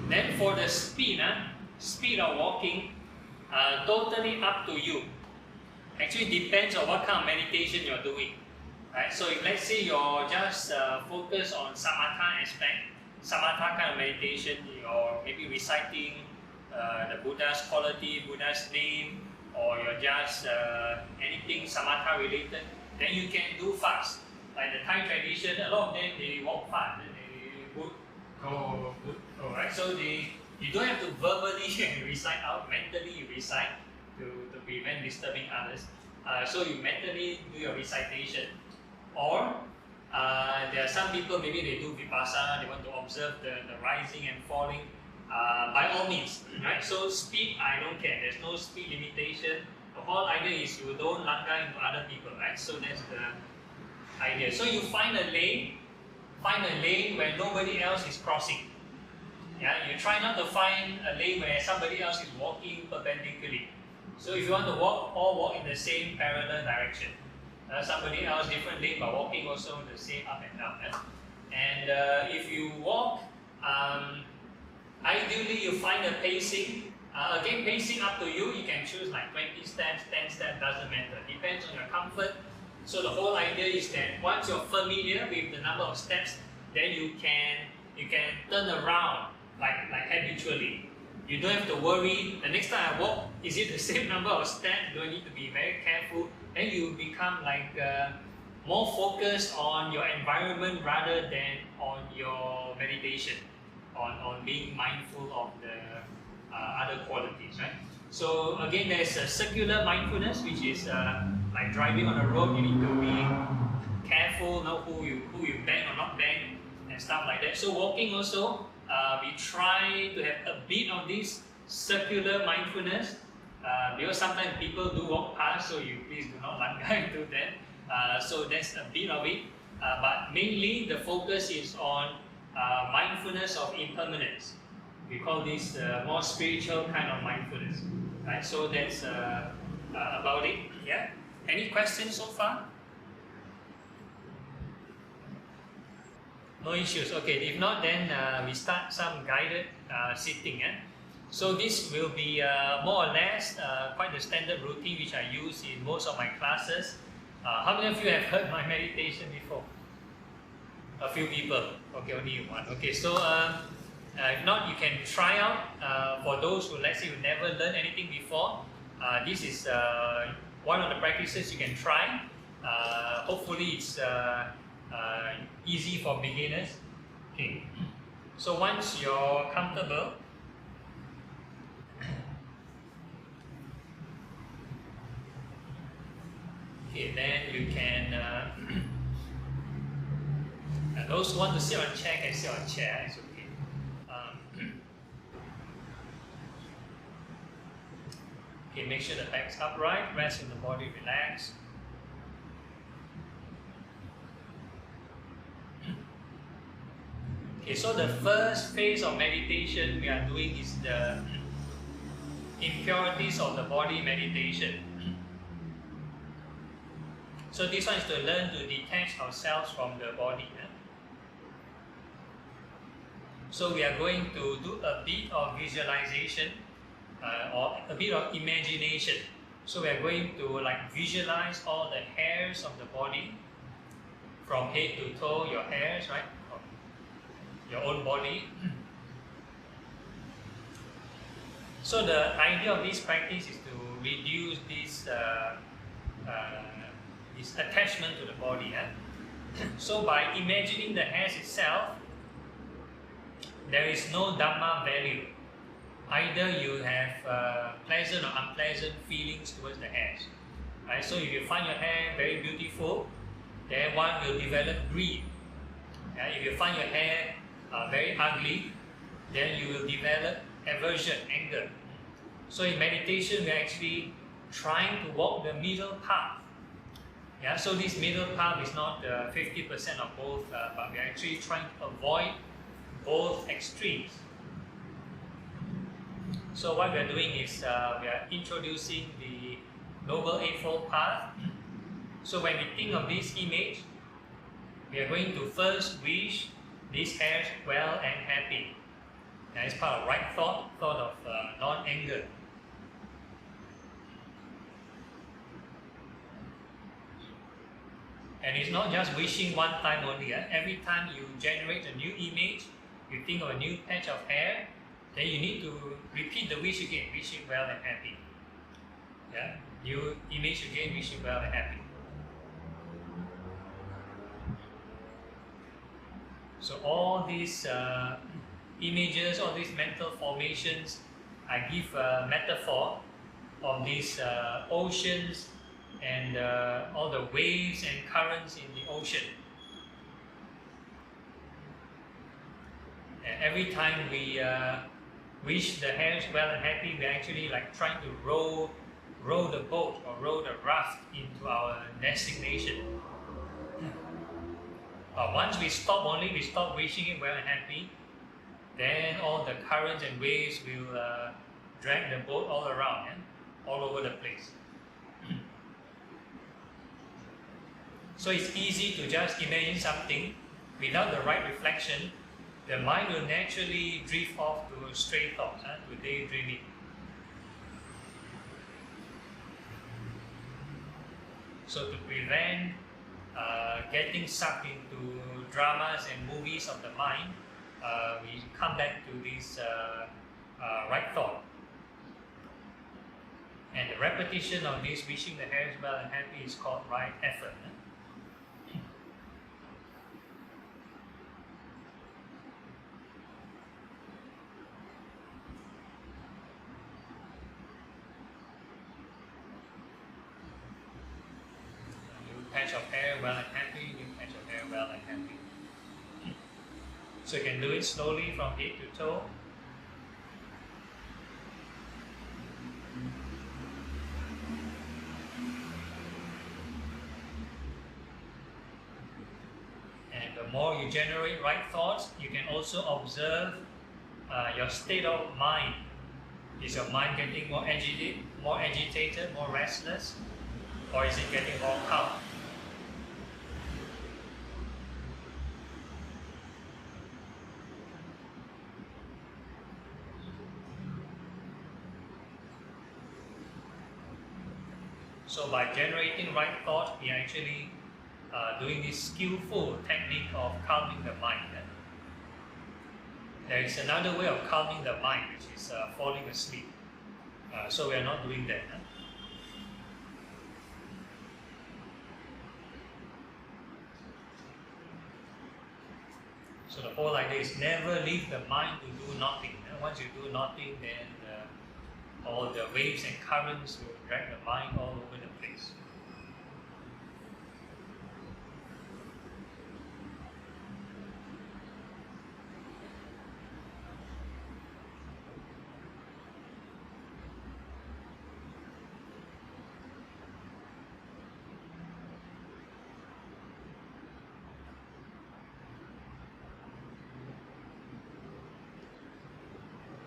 Then for the speed of walking, totally up to you. Actually depends on what kind of meditation you're doing. Right? So if let's say you're just focused on samatha aspect, samatha kind of meditation, you're maybe reciting the Buddha's quality, Buddha's name, or you're just anything samatha related, then you can do fast. Like the Thai tradition, a lot of them they walk fast, they would go, right? So you don't have to verbally recite out, mentally you recite to prevent disturbing others. So you mentally do your recitation. Or there are some people, maybe they do vipassana, they want to observe the rising and falling. By all means, right? So speed, I don't care. There's no speed limitation. The whole idea is you don't langgar into other people, right? So that's the idea. So you find a lane where nobody else is crossing. Yeah, you try not to find a lane where somebody else is walking perpendicularly. So if you want to walk, all walk in the same parallel direction. Somebody else different lane, but walking also the same up and down. And if you walk, ideally you find a pacing Again, pacing up to you. You can choose like 20 steps, 10 steps, doesn't matter. Depends on your comfort. So the whole idea is that once you're familiar with the number of steps, then you can turn around like habitually. You don't have to worry. The next time I walk, is it the same number of steps? Do I need to be very careful? Then you become like more focused on your environment rather than on your meditation, on being mindful of the other qualities, right? So again, there's a circular mindfulness, which is like driving on the road. You need to be careful, know who you bang or not bang, and stuff like that. So walking also, we try to have a bit of this circular mindfulness, because sometimes people do walk past, so you please do not langgar into that. So that's a bit of it, but mainly the focus is on mindfulness of impermanence. We call this more spiritual kind of mindfulness, right? So that's about it. Yeah. Any questions so far? No issues. Okay. If not, then we start some guided sitting. So this will be more or less quite the standard routine which I use in most of my classes. How many of you have heard my meditation before? A few people. Okay, only one. Okay, so if not, you can try out. For those who, let's say, you never learned anything before, this is one of the practices you can try. Hopefully, it's easy for beginners. Okay. So once you're comfortable, okay, then you can. Those who want to sit on chair can sit on chair. It's okay. Okay, make sure the back's upright, rest in the body, relax. Okay, so the first phase of meditation we are doing is the impurities of the body meditation. So this one is to learn to detach ourselves from the body. So we are going to do a bit of visualization or a bit of imagination. So we are going to like visualize all the hairs of the body from head to toe, your hairs, right? Of your own body. So the idea of this practice is to reduce this this attachment to the body. So by imagining the hairs itself, there is no Dhamma value. Either you have pleasant or unpleasant feelings towards the hairs. Right? So if you find your hair very beautiful, then one will develop greed. If you find your hair very ugly, then you will develop aversion, anger. So in meditation, we are actually trying to walk the middle path. So this middle path is not 50% of both, but we are actually trying to avoid both extremes. So what we are doing is we are introducing the Noble Eightfold Path. So when we think of this image, we are going to first wish these hairs well and happy. It's part of right thought of non-anger. And it's not just wishing one time only. Every time you generate a new image, you think of a new patch of hair, then you need to repeat the wish again, wishing well and happy. New image again, wishing well and happy. So all these images, all these mental formations, I give a metaphor of these oceans and all the waves and currents in the ocean. And every time we wish the hairs well and happy, we're actually like trying to row the boat or row the raft into our destination. But once we stop wishing it well and happy, then all the currents and waves will drag the boat all around, all over the place. So it's easy to just imagine something without the right reflection. The mind will naturally drift off to stray thoughts, to daydreaming. So to prevent getting sucked into dramas and movies of the mind, we come back to this right thought. And the repetition of this wishing the hairs well and happy is called right effort. New patch of hair well and happy, new patch of hair well and happy. So you can do it slowly from head to toe. The more you generate right thoughts, you can also observe your state of mind. Is your mind getting more agitated, more restless, or is it getting more calm? So by generating right thought, we are actually doing this skillful technique of calming the mind. There is another way of calming the mind, which is falling asleep. So we are not doing that. So the whole idea is never leave the mind to do nothing. Once you do nothing, then all the waves and currents will drag the mind all over the place.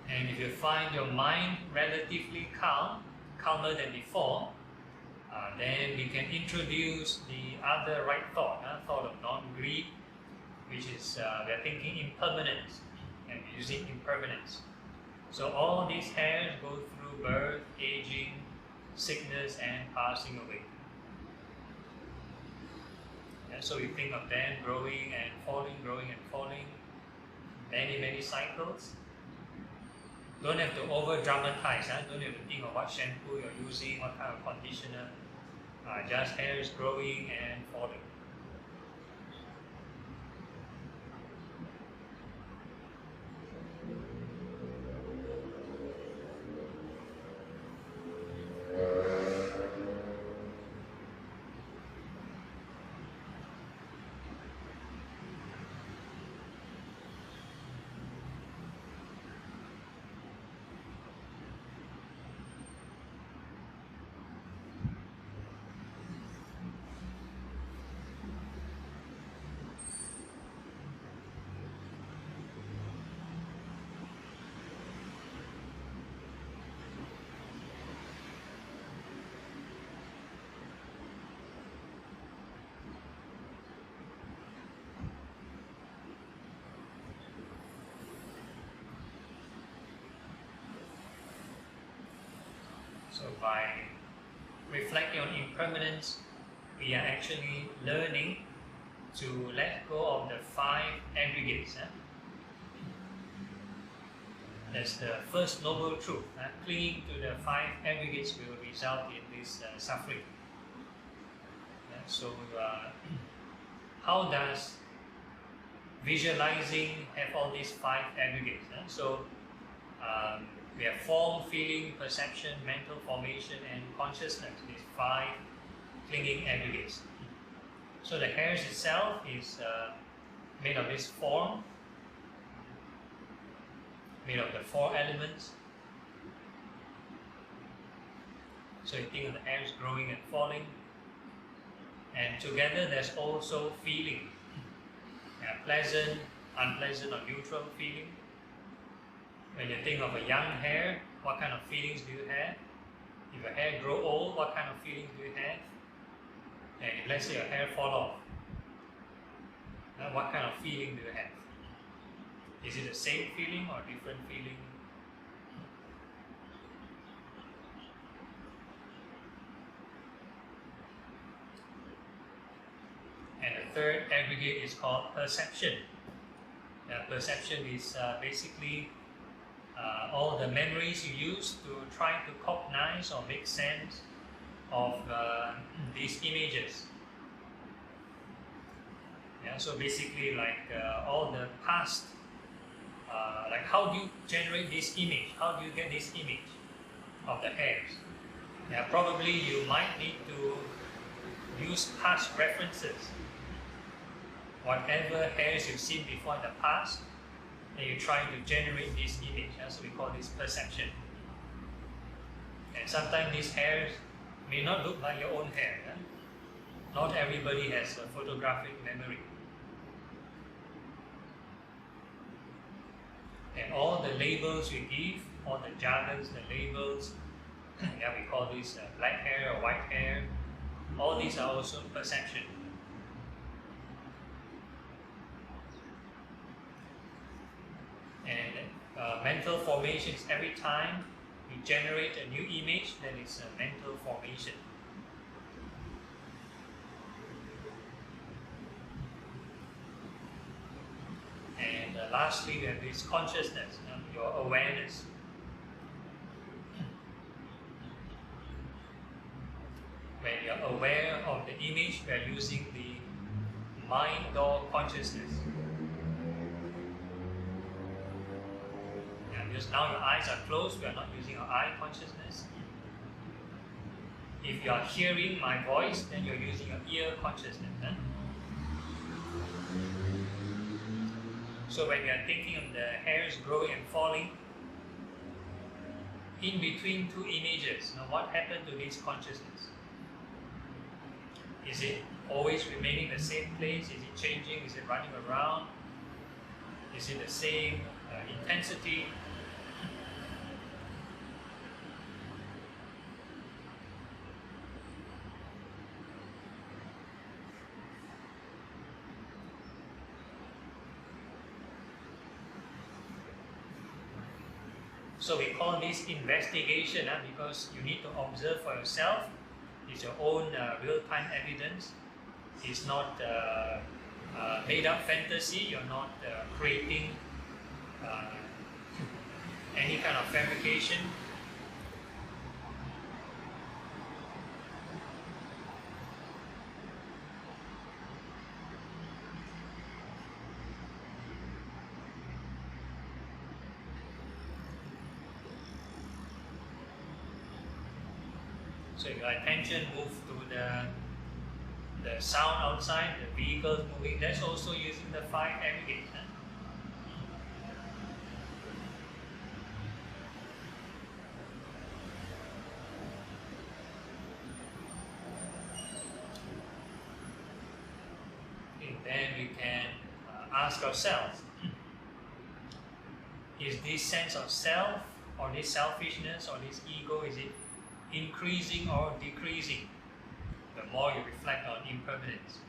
And if you find your mind relatively calm, calmer than before, then we can introduce the other right thought, thought of non-greed, which is we are thinking impermanence and using impermanence. So all these hairs go through birth, aging, sickness, and passing away. And so we think of them growing and falling, many cycles. Don't have to over dramatize, don't have to think of what shampoo you're using, what kind of conditioner. Just hairs growing and falling. So by reflecting on impermanence, we are actually learning to let go of the 5 aggregates. That's the first noble truth. Clinging to the 5 aggregates will result in this suffering. So how does visualizing have all these 5 aggregates? So we have form, feeling, perception, mental formation, and consciousness. These 5 clinging aggregates. So the hairs itself is made of this form, made of the 4 elements. So you think of the hairs growing and falling. And together there's also feeling. Pleasant, unpleasant, or neutral feeling. When you think of a young hair, what kind of feelings do you have? If your hair grow old, what kind of feelings do you have? And if let's say your hair fall off, what kind of feeling do you have? Is it the same feeling or different feeling? third aggregate is called perception. Perception is basically all the memories you use to try to cognize or make sense of these images. So basically, like all the past, like how do you generate this image? How do you get this image of the hairs? Probably you might need to use past references. Whatever hairs you've seen before in the past, and you try to generate this image. So we call this perception. And sometimes these hairs may not look like your own hair. Not everybody has a photographic memory. And all the labels we give, all the jargons, the labels, we call this black hair or white hair, all these are also perception. And mental formations, every time you generate a new image, then it's a mental formation. And lastly, we have this consciousness, your awareness. When you're aware of the image, we are using the mind door consciousness. Because now your eyes are closed, we are not using our eye consciousness. If you are hearing my voice, then you're using your ear consciousness. So when we are thinking of the hairs growing and falling, in between two images, now what happened to this consciousness? Is it always remaining the same place? Is it changing? Is it running around? Is it the same intensity? So we call this investigation because you need to observe for yourself. It's your own real-time evidence. It's not made-up fantasy. You're not creating any kind of fabrication. So your attention moves to the sound outside, the vehicles moving. That's also using the 5 aggregates. Okay, then we can ask ourselves, is this sense of self, or this selfishness, or this ego, is it increasing or decreasing the more you reflect on impermanence?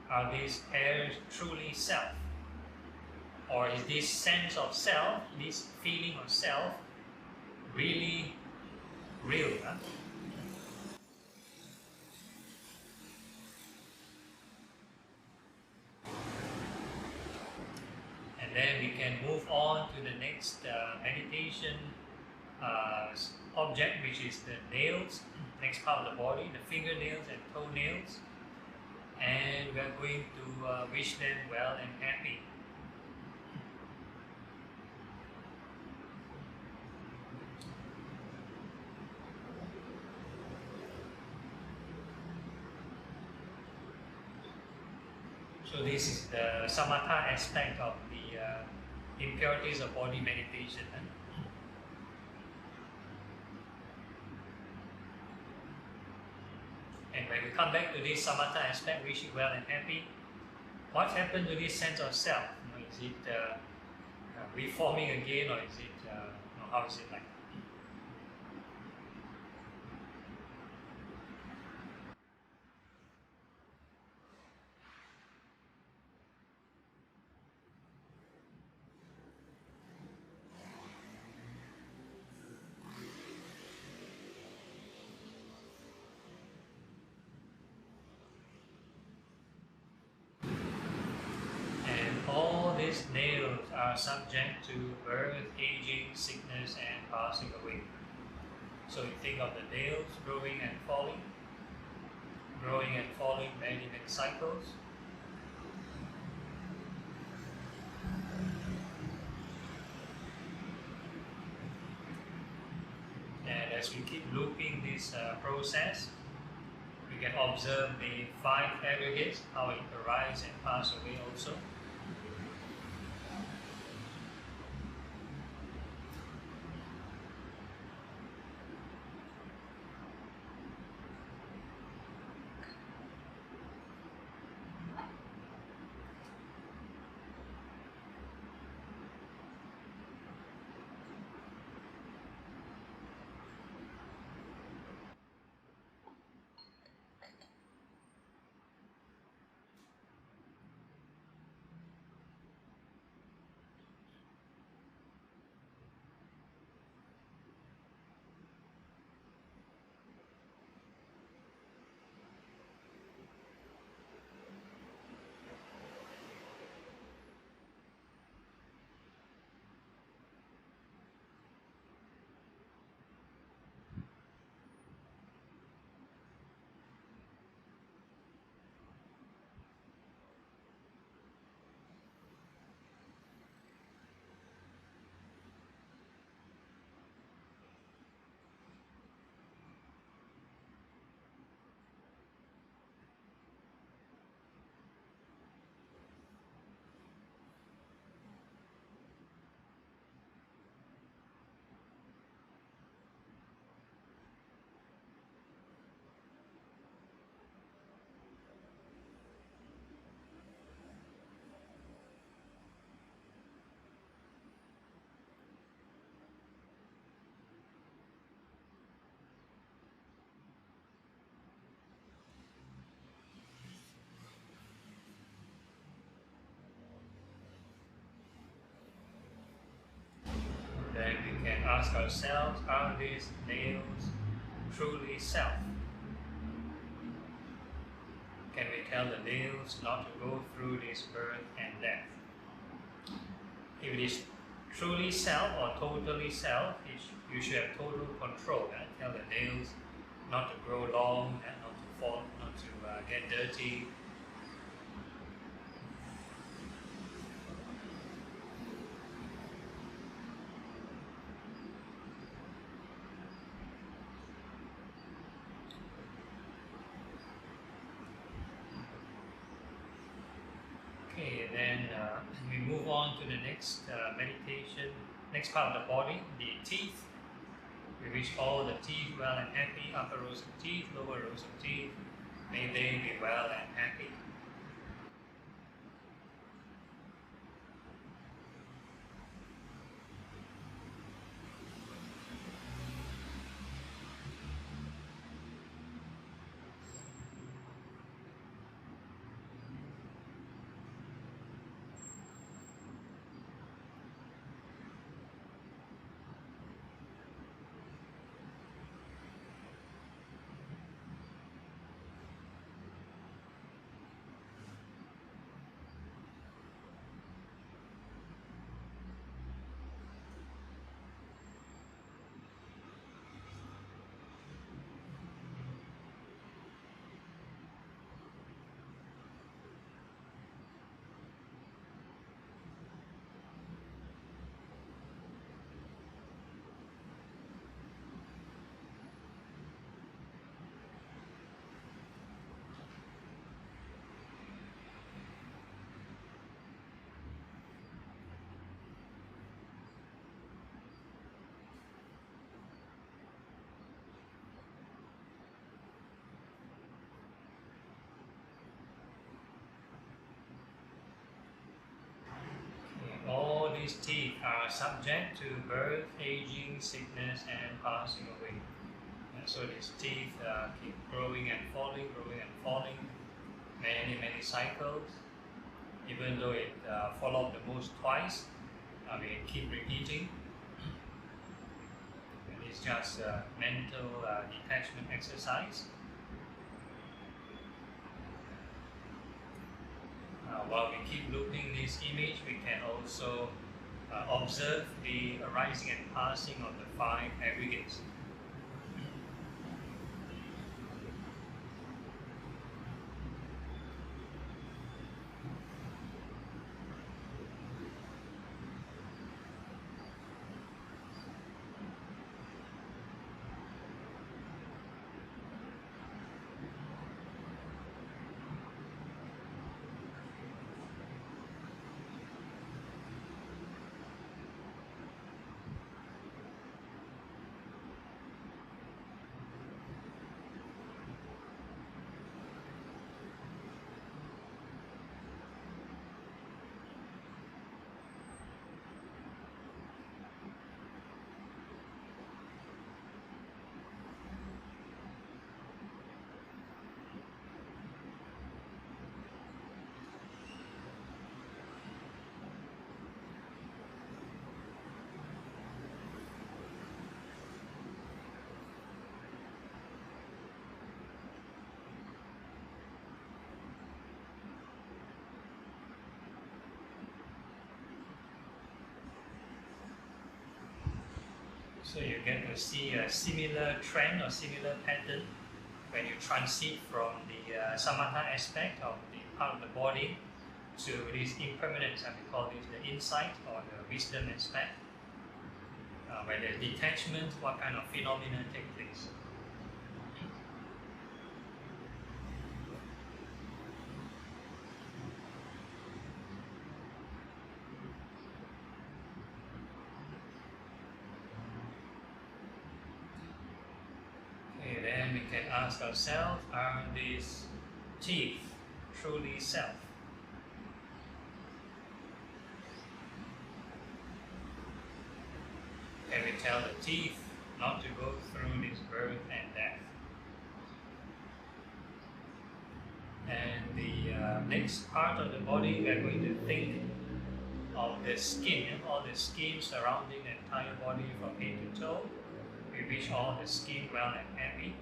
Are these hairs truly self? Or is this sense of self, this feeling of self, really real? And then we can move on to the next meditation object, which is the nails, next part of the body, the fingernails and toenails. And we are going to wish them well and happy. So this is the samatha aspect of the impurities of body meditation. And when we come back to this samatha aspect, wishing well and happy, what happened to this sense of self? Is it reforming again, or is it how is it like? And all these nails are subject to birth, aging, sickness, and passing away. So you think of the nails growing and falling many, many cycles. And as we keep looping this process, we can observe the 5 aggregates, how it arise and pass away also. Then we can ask ourselves, are these nails truly self? Can we tell the nails not to go through this birth and death? If it is truly self or totally self, you should have total control. Tell the nails not to grow long, not to fall, not to get dirty. Okay, then we move on to the next meditation, next part of the body, the teeth. We wish all the teeth well and happy, upper rows of teeth, lower rows of teeth, may they be well and happy. these teeth are subject to birth, aging, sickness, and passing away. And so these teeth keep growing and falling, many cycles. Even though it followed the most twice, we keep repeating. And it's just a mental detachment exercise. While we keep looping this image, we can also observe the arising and passing of the 5 aggregates. So you get to see a similar trend or similar pattern when you transit from the samatha aspect of the part of the body to this impermanence, and we call this the insight or the wisdom aspect. Where there's detachment, what kind of phenomena take place. Okay, then we can ask ourselves, are these teeth truly self? Can we tell the teeth not to go through this birth and death? And the next part of the body, we are going to think of the skin, all the skin surrounding the entire body from head to toe. We wish all the skin well and happy.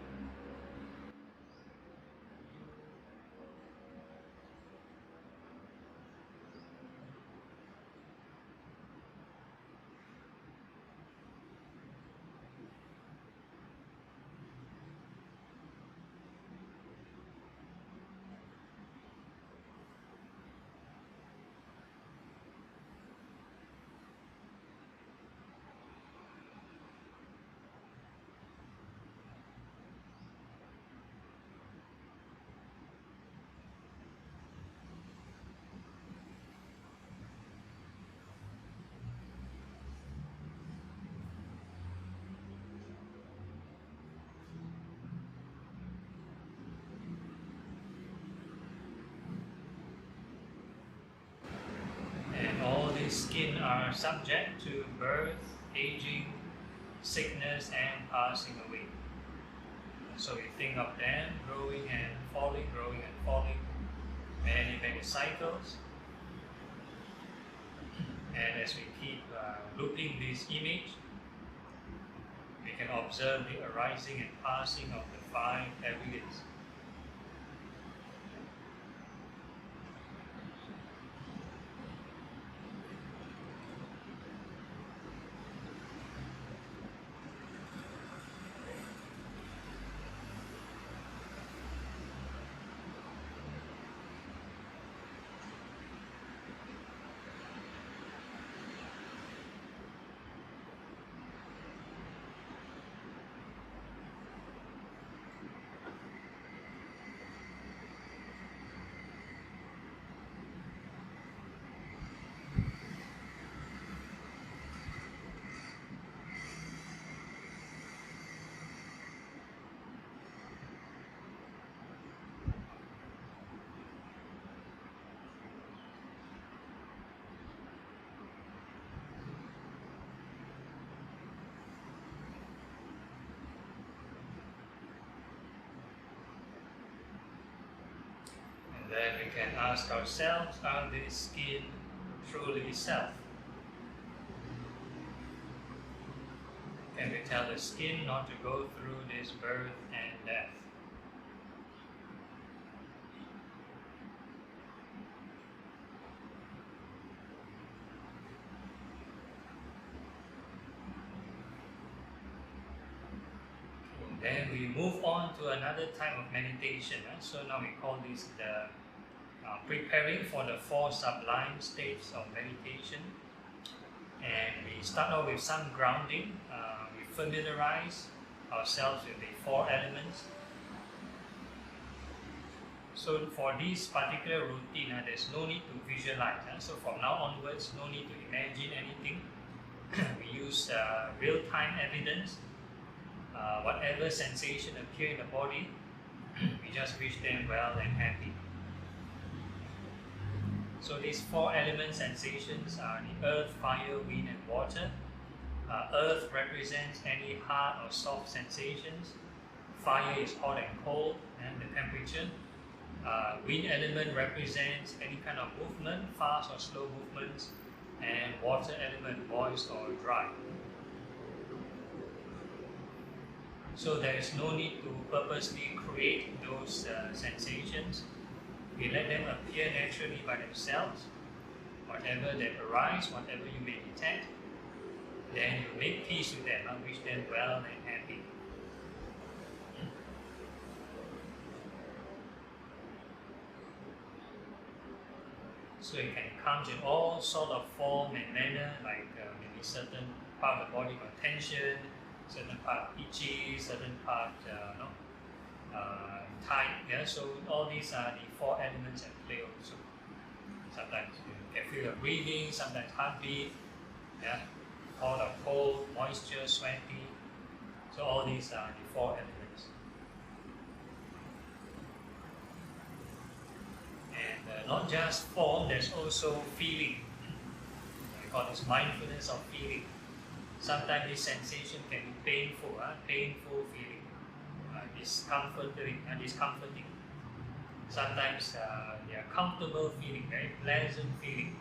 And all these skin are subject to birth, aging, sickness, and passing away. So we think of them growing and falling, many cycles. And as we keep looping this image, we can observe the arising and passing of the 5 aggregates. then we can ask ourselves, are this skin truly self? Can we tell the skin not to go through this birth and death? Then we move on to another type of meditation. So now we call this the preparing for the 4 sublime states of meditation. And we start off with some grounding. We familiarize ourselves with the 4 elements. So for this particular routine, there's no need to visualize. So from now onwards, no need to imagine anything. We use real-time evidence. Whatever sensation appear in the body, we just wish them well and happy. So these 4 element sensations are the earth, fire, wind and water. Earth represents any hard or soft sensations. Fire is hot and cold and the temperature. Wind element represents any kind of movement, fast or slow movements. And water element, moist or dry. So there is no need to purposely create those sensations. We let them appear naturally by themselves. Whatever that arise, whatever you may detect, then you make peace with them, wish them well and happy. So it can come in all sort of form and manner, like maybe certain part of the body got tension, certain part itchy, certain part tight. Yeah, so all these are the 4 elements at play also. Sometimes you can feel your breathing, sometimes heartbeat, yeah, hot or cold, moisture, sweaty. So all these are the 4 elements. And not just form, there's also feeling. We call this mindfulness of feeling. Sometimes this sensation can be painful, painful feeling, discomforting. Sometimes they are comfortable feeling, very pleasant feeling.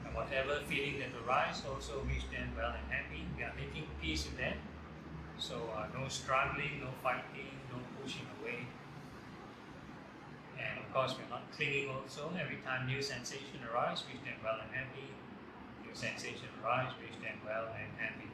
And whatever feeling that arises, also wish them well and happy. We are making peace with them. So no struggling, no fighting, no pushing away. And of course, we are not clinging also. Every time new sensation arises, wish them well and happy. New sensation arises, wish them well and happy.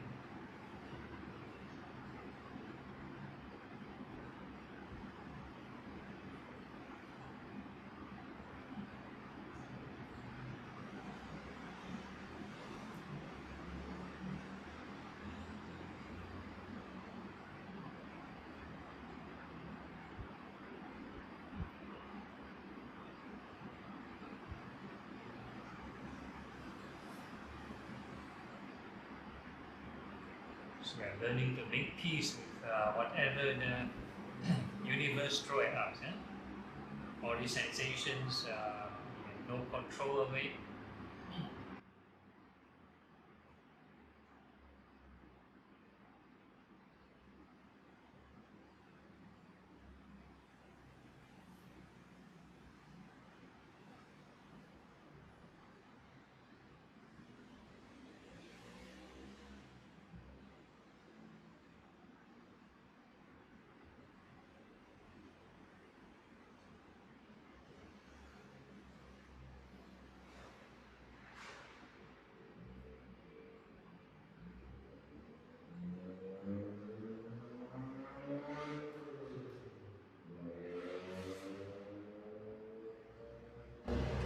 So we are learning to make peace with whatever the universe throw at us. All these sensations, we have no control of it.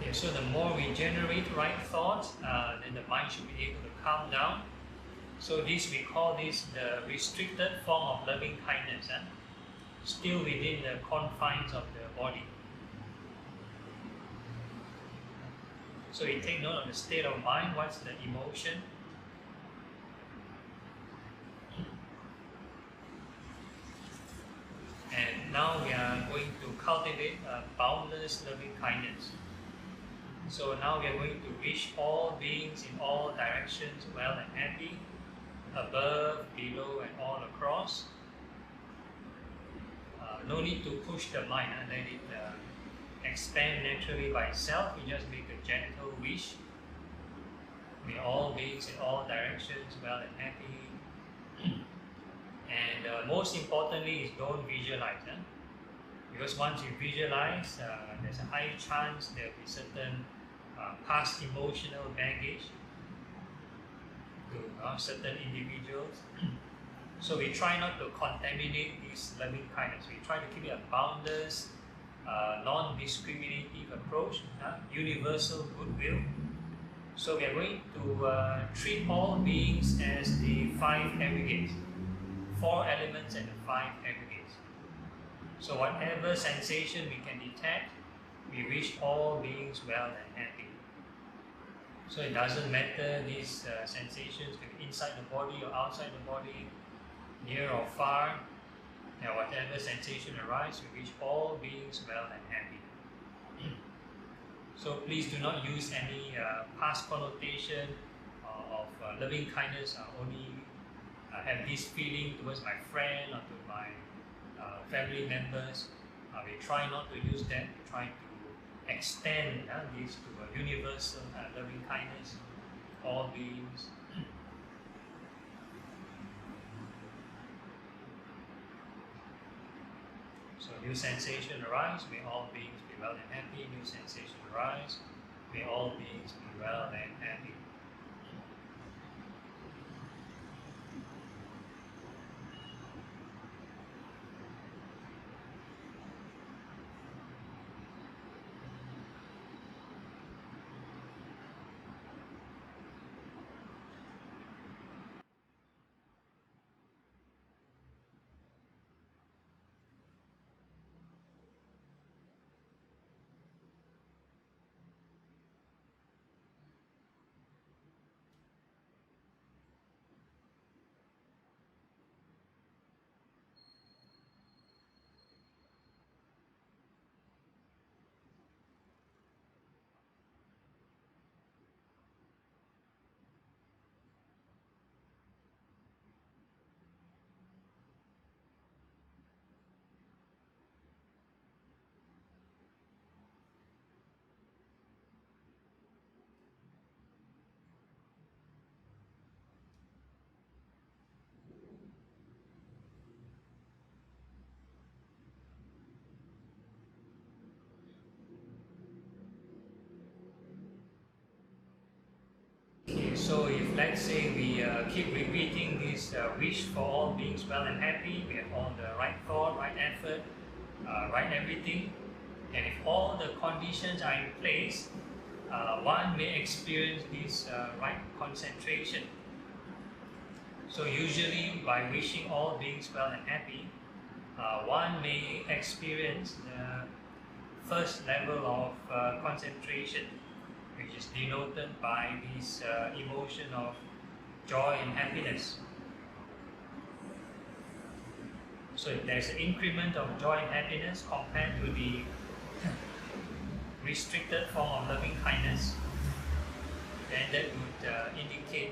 Okay, so the more we generate right thoughts, then the mind should be able to calm down. So this, we call this the restricted form of loving kindness, still within the confines of the body. So we take note of the state of mind, what's the emotion. And now we are going to cultivate boundless loving kindness. So now we are going to wish all beings in all directions well and happy, above, below and all across. No need to push the mind, let it expand naturally by itself. You just make a gentle wish. May all beings in all directions well and happy. And most importantly is don't visualize. Because once you visualize, there's a high chance there will be certain past emotional baggage to certain individuals. So we try not to contaminate this loving kindness. We try to keep it a boundless, non-discriminative approach, universal goodwill. So we are going to treat all beings as the 5 aggregates, 4 elements and the 5 aggregates. So whatever sensation we can detect, we wish all beings well and happy. So it doesn't matter these sensations can be inside the body or outside the body, near or far. Now whatever sensation arises, we wish all beings well and happy. So please do not use any past connotation of loving kindness. Only have this feeling towards my friend or to my family members. We try not to use that. We try to extend this to a universal loving kindness, all beings. So new sensation arise, may all beings be well and happy. New sensation arise, may all beings be well and happy. So if let's say we keep repeating this wish for all beings well and happy, we have all the right thought, right effort, right everything, and if all the conditions are in place, one may experience this right concentration. So usually by wishing all beings well and happy, one may experience the first level of concentration, which is denoted by this emotion of joy and happiness. So if there's an increment of joy and happiness compared to the restricted form of loving kindness, then that would indicate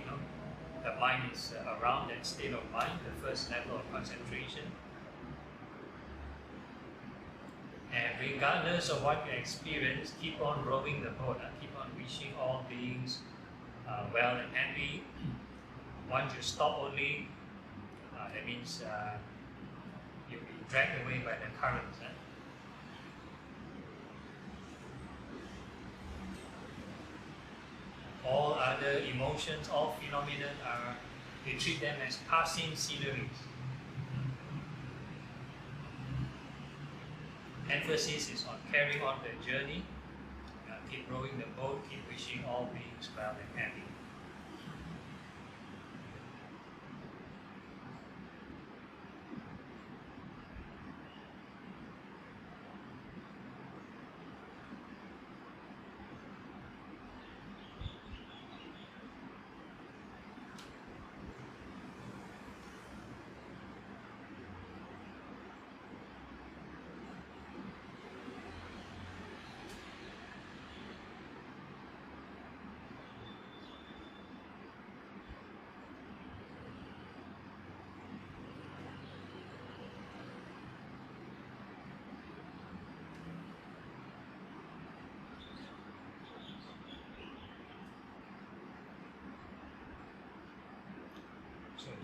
the mind is around that state of mind, the first level of concentration. And regardless of what you experience, keep on rowing the boat, keep on wishing all beings well and happy. Once you stop only, that means you'll be dragged away by the currents. All other emotions, all phenomena we treat them as passing sceneries. Emphasis is on carrying on the journey, keep rowing the boat, keep wishing all beings well and happy.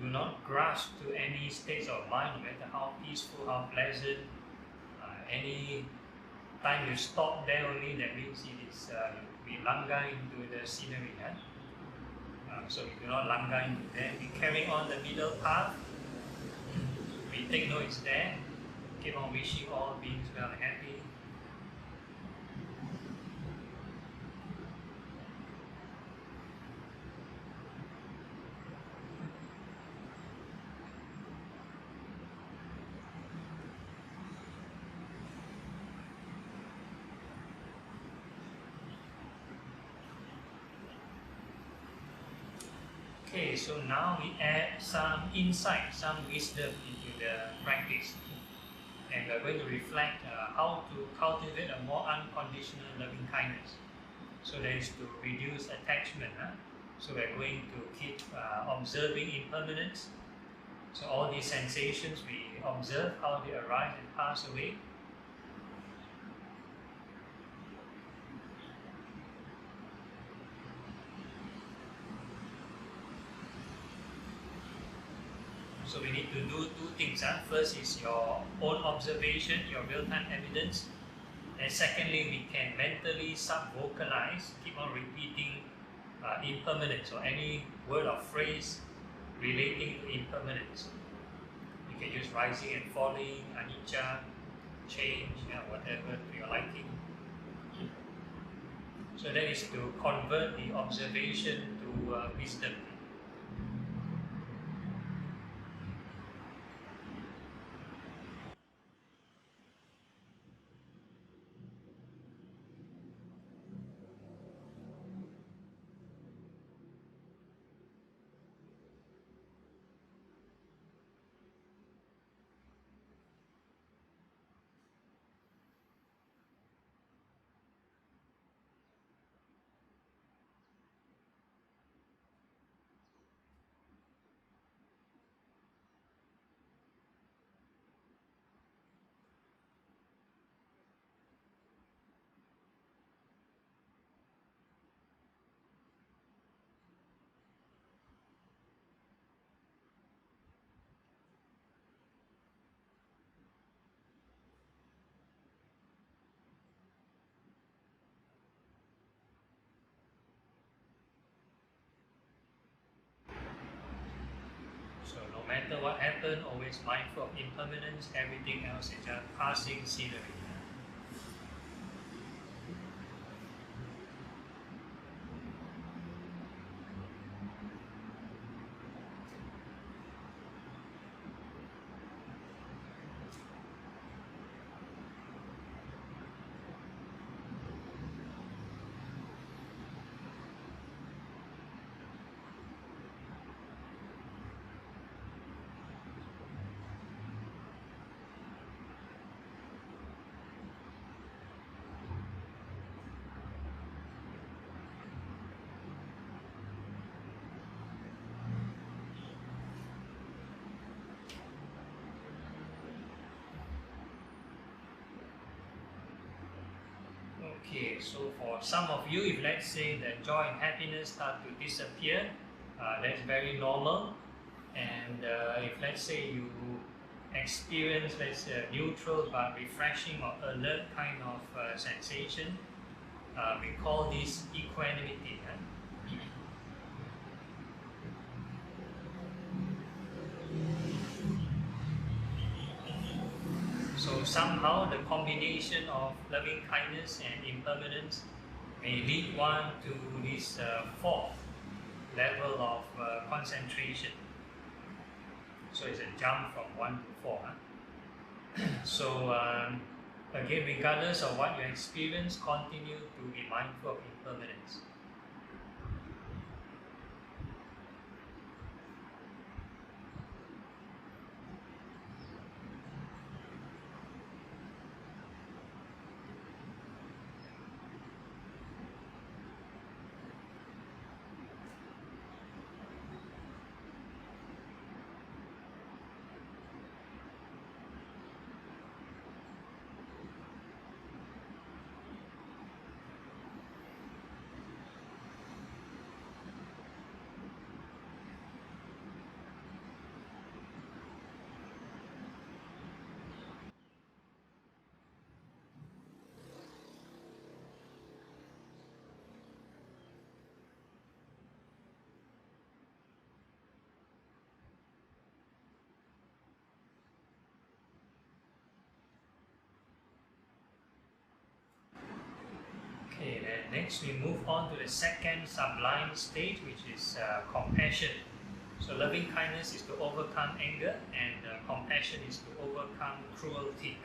do not grasp to any states of mind, no matter how peaceful, how pleasant. Any time you stop there only, that means it is we langgar into the scenery. So we do not langgar into there. We carry on the middle path. We take note it's there. Keep on wishing all beings well and happy. Okay, so now we add some insight, some wisdom into the practice. And we're going to reflect how to cultivate a more unconditional loving kindness. So that is to reduce attachment. So we're going to keep observing impermanence. So all these sensations, we observe how they arise and pass away. So we need to do two things. First is your own observation, your real-time evidence. And secondly, we can mentally sub-vocalize, keep on repeating impermanence or any word or phrase relating to impermanence. You can use rising and falling, anicca, change, whatever to your liking. So that is to convert the observation to wisdom. So no matter what happens, always mindful of impermanence, everything else is just passing scenery. Okay, so for some of you, if let's say the joy and happiness start to disappear, that's very normal. And if let's say you experience, let's say, a neutral but refreshing or alert kind of sensation, we call this equanimity. So somehow the combination of loving kindness and impermanence may lead one to this fourth level of concentration. So it's a jump from 1 to 4. So again, regardless of what you experience, continue to be mindful of impermanence. Okay, then next we move on to the second sublime stage, which is compassion. So loving kindness is to overcome anger, and compassion is to overcome cruelty.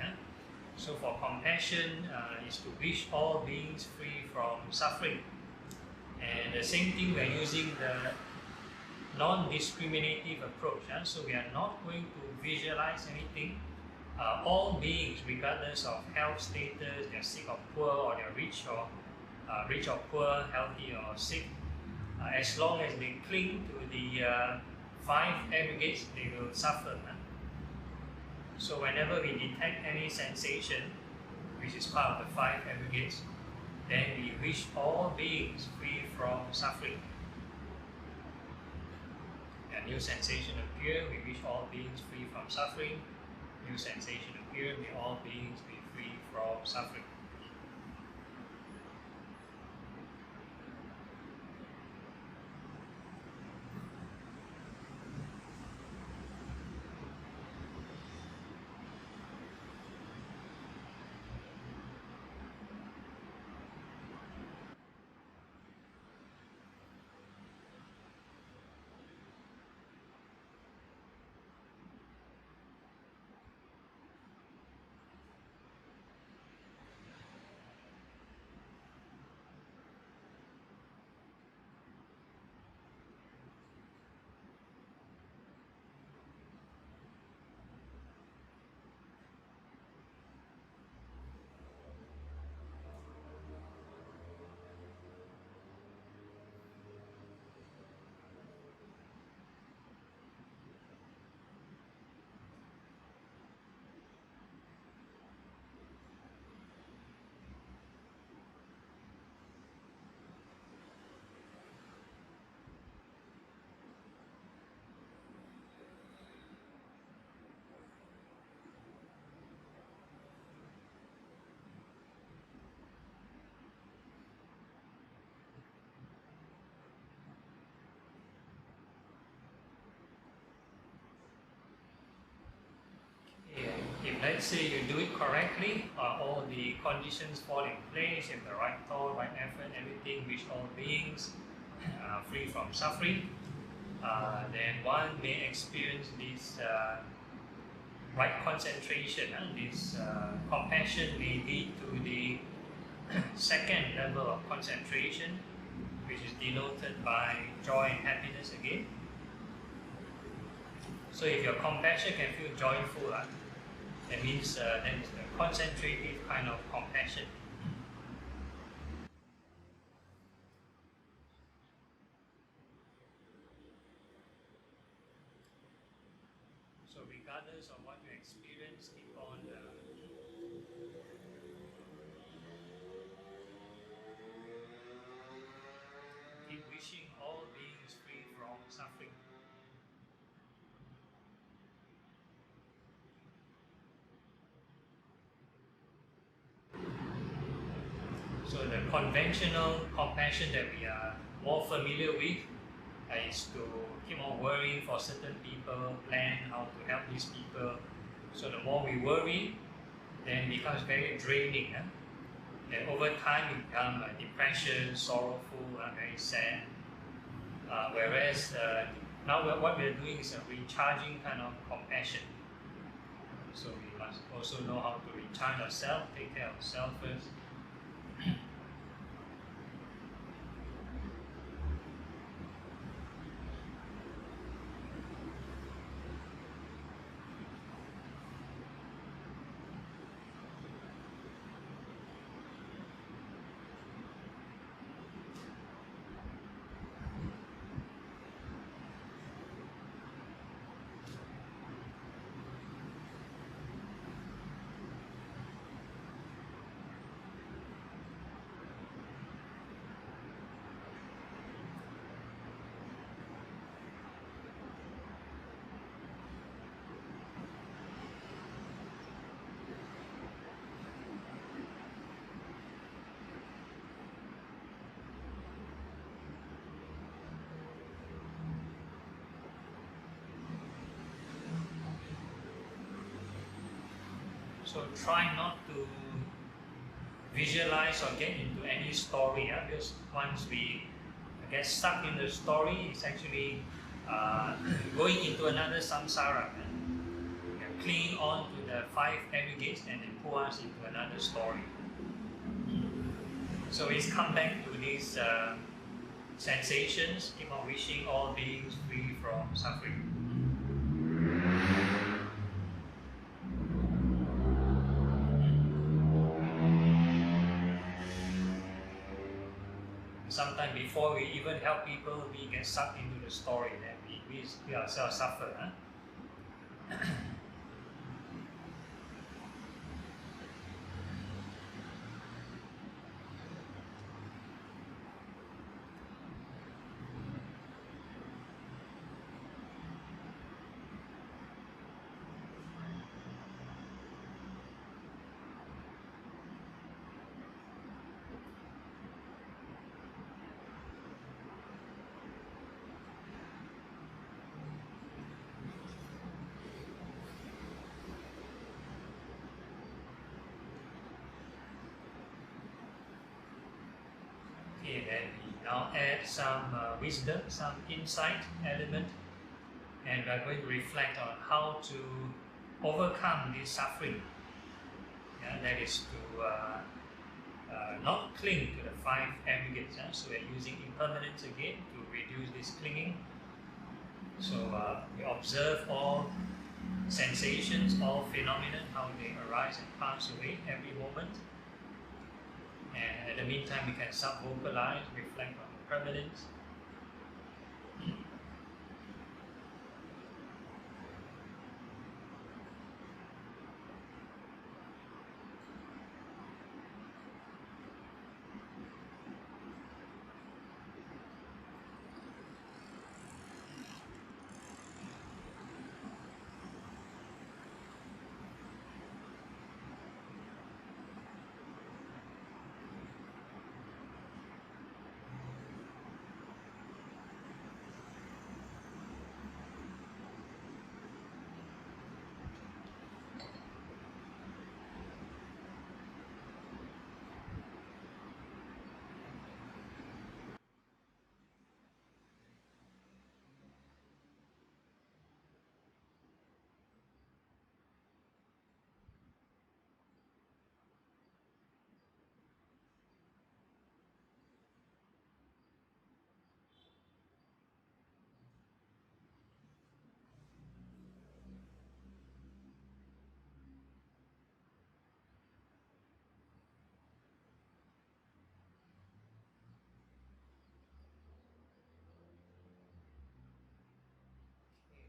So for compassion is to wish all beings free from suffering. And the same thing, we are using the non-discriminative approach. So we are not going to visualize anything. All beings, regardless of health status, they're sick or poor, or they're rich or poor, healthy or sick, as long as they cling to the five aggregates, they will suffer. So whenever we detect any sensation, which is part of the five aggregates, then we wish all beings free from suffering. A new sensation appear, we wish all beings free from suffering. New sensation appear, may all beings be free from suffering. If let's say you do it correctly, all the conditions fall in place, you have the right thought, right effort, everything, wish all beings free from suffering, then one may experience this right concentration, and this compassion may lead to the second level of concentration, which is denoted by joy and happiness again. So if your compassion can feel joyful, that means that's a concentrative kind of compassion. So regardless of what you experience, keep on keep wishing all beings free from suffering. So the conventional compassion that we are more familiar with is to keep on worrying for certain people, plan how to help these people. So the more we worry, then it becomes very draining. Then over time it becomes depression, sorrowful, very sad. Whereas now what we're doing is a recharging kind of compassion. So we must also know how to recharge ourselves, take care of ourselves first. So try not to visualize or get into any story, because once we get stuck in the story, it's actually going into another samsara, clinging on to the five aggregates and then pull us into another story. So it's come back to these sensations, keep on wishing all beings free from suffering. Sometimes before we even help people, we get sucked into the story that we ourselves suffer. Okay, then we now add some wisdom, some insight element, and we are going to reflect on how to overcome this suffering. That is to not cling to the five aggregates. So we're using impermanence again to reduce this clinging. So we observe all sensations, all phenomena, how they arise and pass away every moment. And in the meantime, we can sub-vocalize, reflect on the permanence.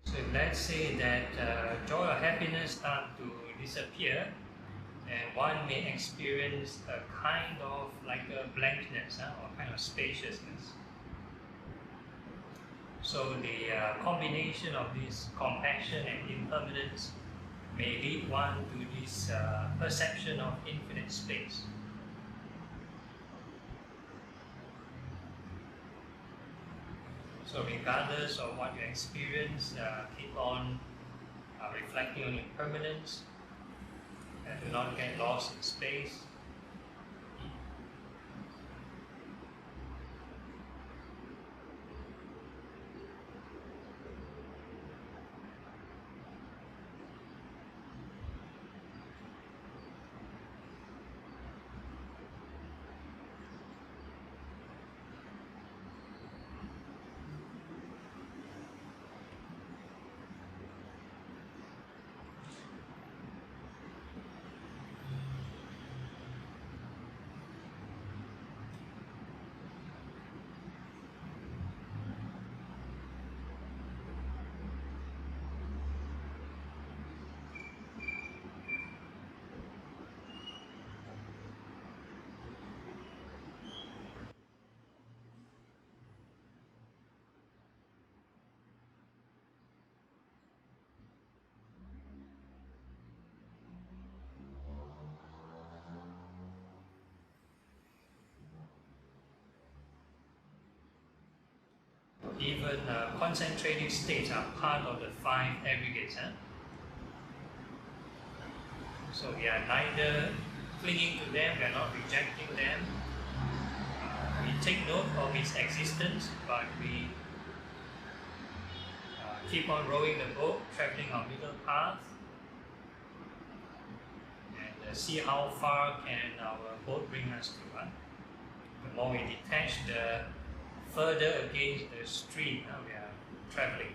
So let's say that joy or happiness start to disappear, and one may experience a kind of like a blankness or kind of spaciousness. So the combination of this compassion and impermanence may lead one to this perception of infinite space. So regardless of what you experience, keep on reflecting on impermanence and do not get lost in space. Even concentrated states are part of the five aggregates. So we are neither clinging to them, we are not rejecting them. We take note of its existence, but we keep on rowing the boat, traveling our middle path, and see how far can our boat bring us to. The more we detach, the further against the stream we are traveling.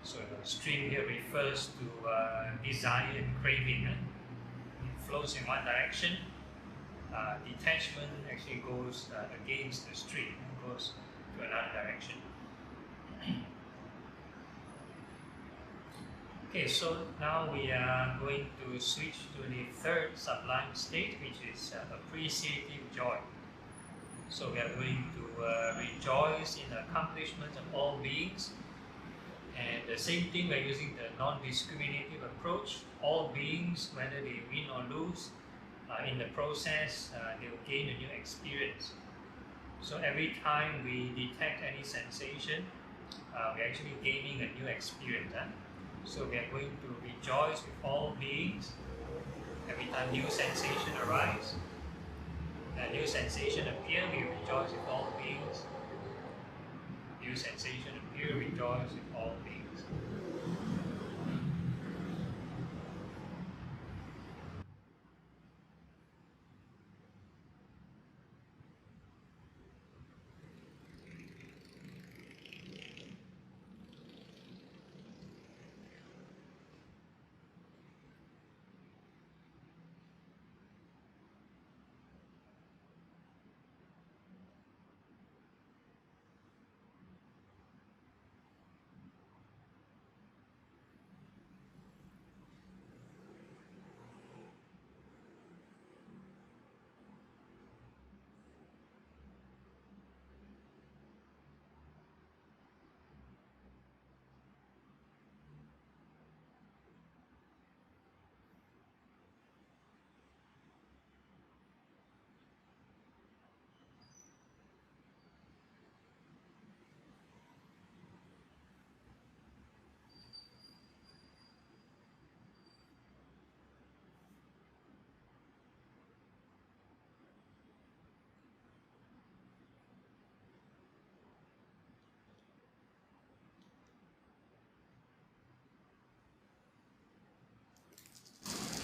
So the stream here refers to desire and craving. It flows in one direction. Detachment actually goes against the stream, goes to another direction. Okay, so now we are going to switch to the third sublime state, which is appreciative joy. So we are going to rejoice in the accomplishments of all beings. And the same thing, we're using the non-discriminative approach. All beings, whether they win or lose, in the process, they will gain a new experience. So every time we detect any sensation, we're actually gaining a new experience. So we are going to rejoice with all beings every time new sensation arises. A new sensation appear, we rejoice with all beings. New sensation appear, rejoice with all beings.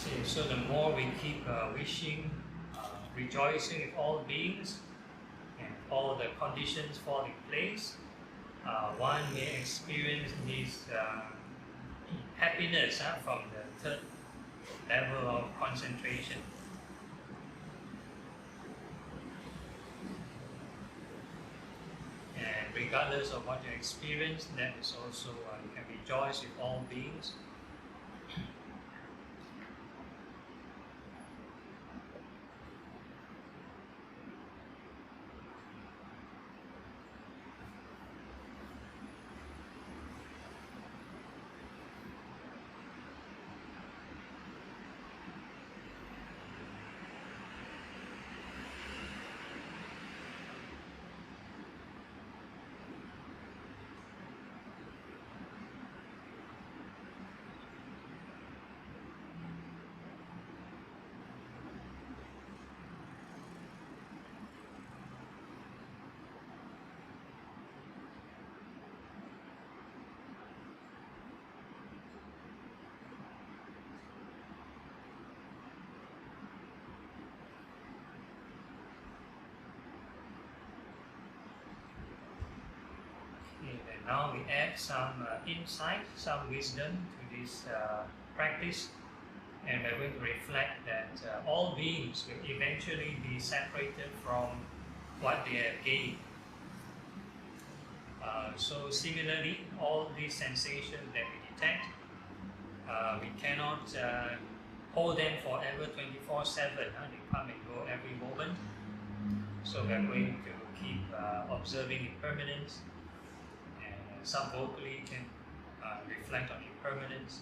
Okay, so the more we keep wishing, rejoicing with all beings, and all the conditions fall in place, one may experience this happiness from the third level of concentration. And regardless of what you experience, that is also, you can rejoice with all beings. And now we add some insight, some wisdom to this practice. And we're going to reflect that all beings will eventually be separated from what they have gained. So similarly, all these sensations that we detect, we cannot hold them forever 24/7. They come and go every moment. So we're going to keep observing impermanence, and subvocally can reflect on impermanence.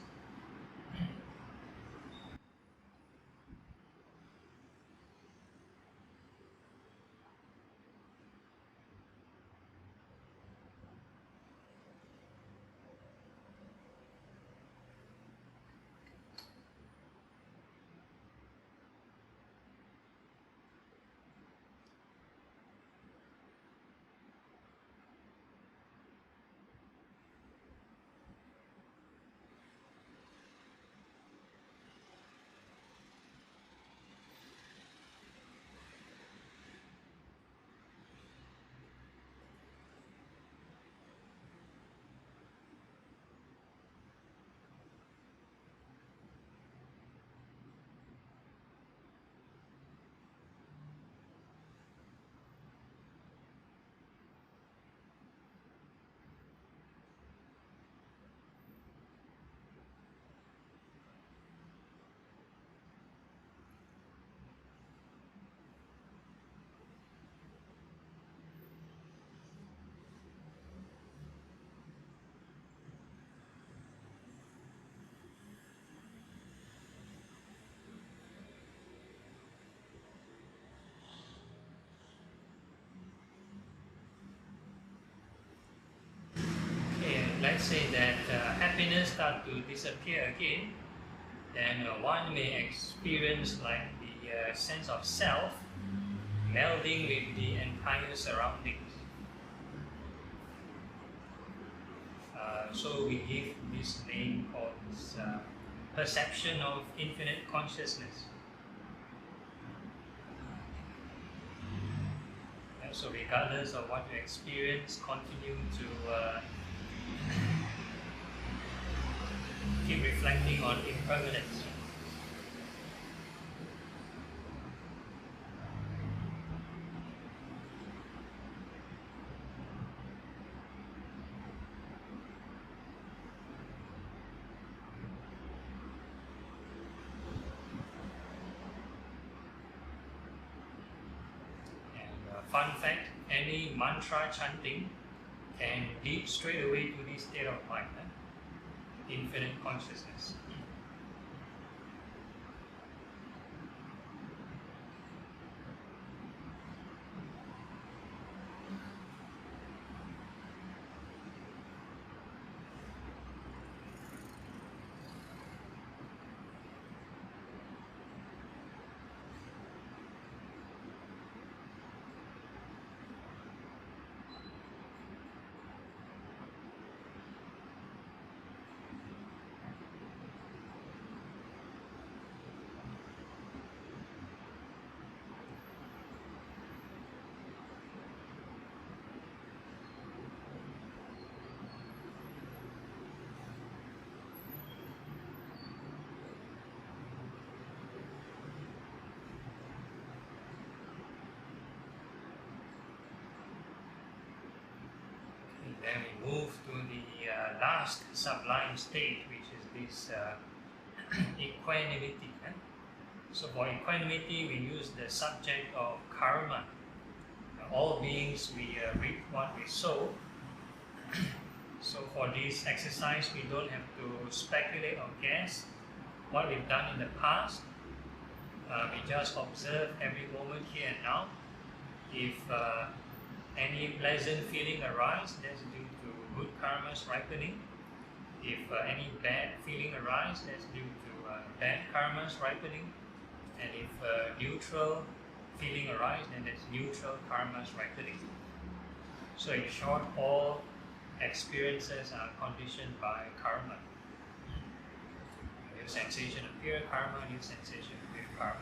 Let's say that happiness starts to disappear again, then one may experience like the sense of self melding with the entire surroundings. So we give this name called this, perception of infinite consciousness. So regardless of what you experience, continue to keep reflecting on impermanence. And fun fact, any mantra chanting can lead straight away to this state of mind, infinite consciousness. Then we move to the last sublime state, which is this equanimity. So for equanimity, we use the subject of karma. All beings, we reap what we sow. So for this exercise, we don't have to speculate or guess what we've done in the past. We just observe every moment here and now. If any pleasant feeling arises, that's due to good karma's ripening. If any bad feeling arises, that's due to bad karma's ripening. And if neutral feeling arises, then that's neutral karma's ripening. So in short, all experiences are conditioned by karma. New sensation appear, karma, new sensation appear, karma.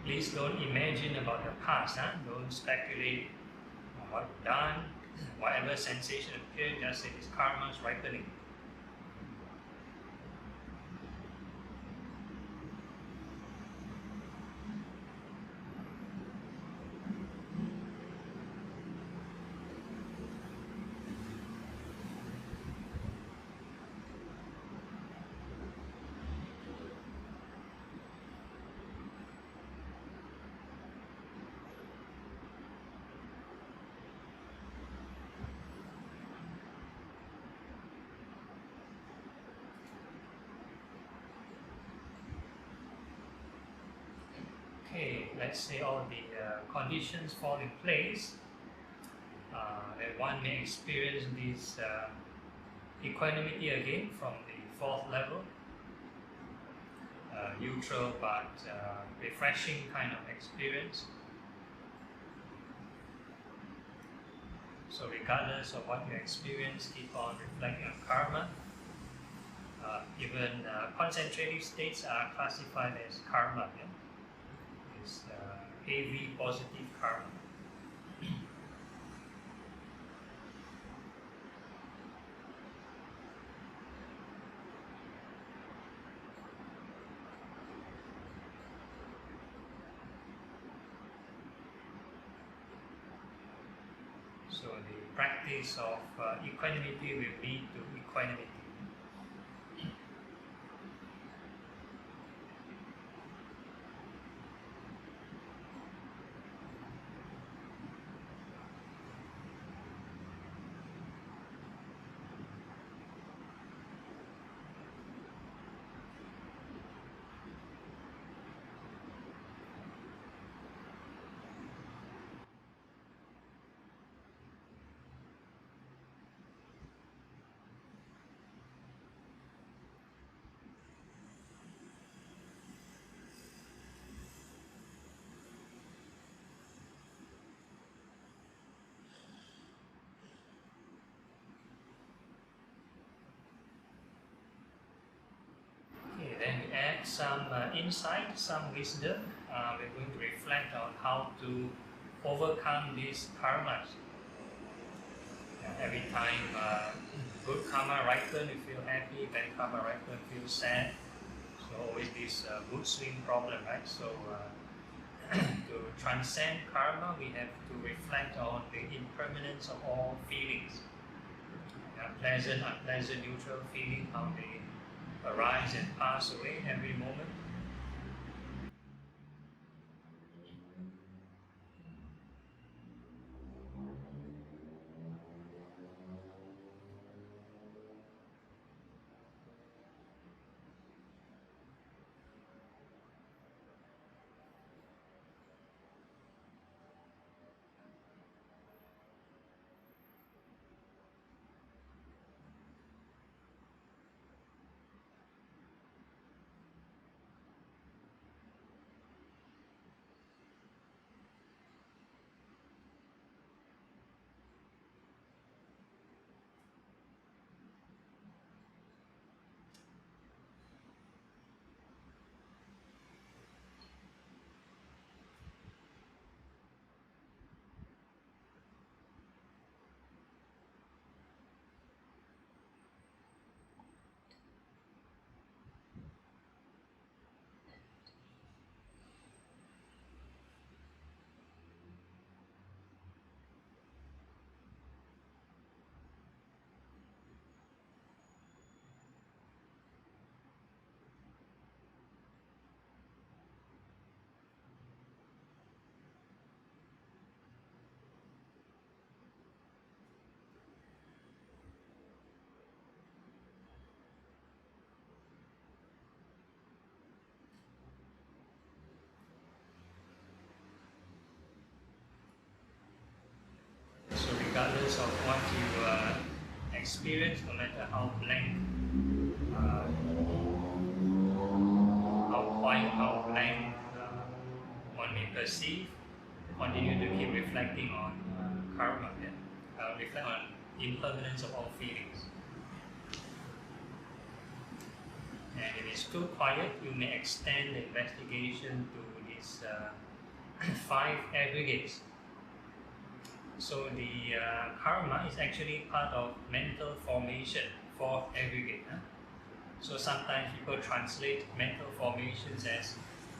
Please don't imagine about the past, huh? Don't speculate on what you've done. Whatever sensation appears, just say this karma is ripening. Okay, let's say all the conditions fall in place, then one may experience this equanimity again from the fourth level, neutral but refreshing kind of experience. So regardless of what you experience, keep on reflecting on karma. Even concentrative states are classified as karma. Yeah? It's heavy positive karma. So the practice of equanimity will lead to equanimity. Then we add some insight, some wisdom. We're going to reflect on how to overcome these karmas. Every time good karma ripen, you feel happy, bad karma ripen, you feel sad. So always this mood swing problem, right? So to transcend karma, we have to reflect on the impermanence of all feelings. Pleasant, unpleasant, neutral feeling, how they arise and pass away every moment. So regardless of what you experience, no matter how blank, how quiet, how blank one may perceive, continue to keep reflecting on karma, reflect on impermanence of all feelings. And if it's too quiet, you may extend the investigation to the is 5 aggregates. So the karma is actually part of mental formation, 4th aggregate. So sometimes people translate mental formations as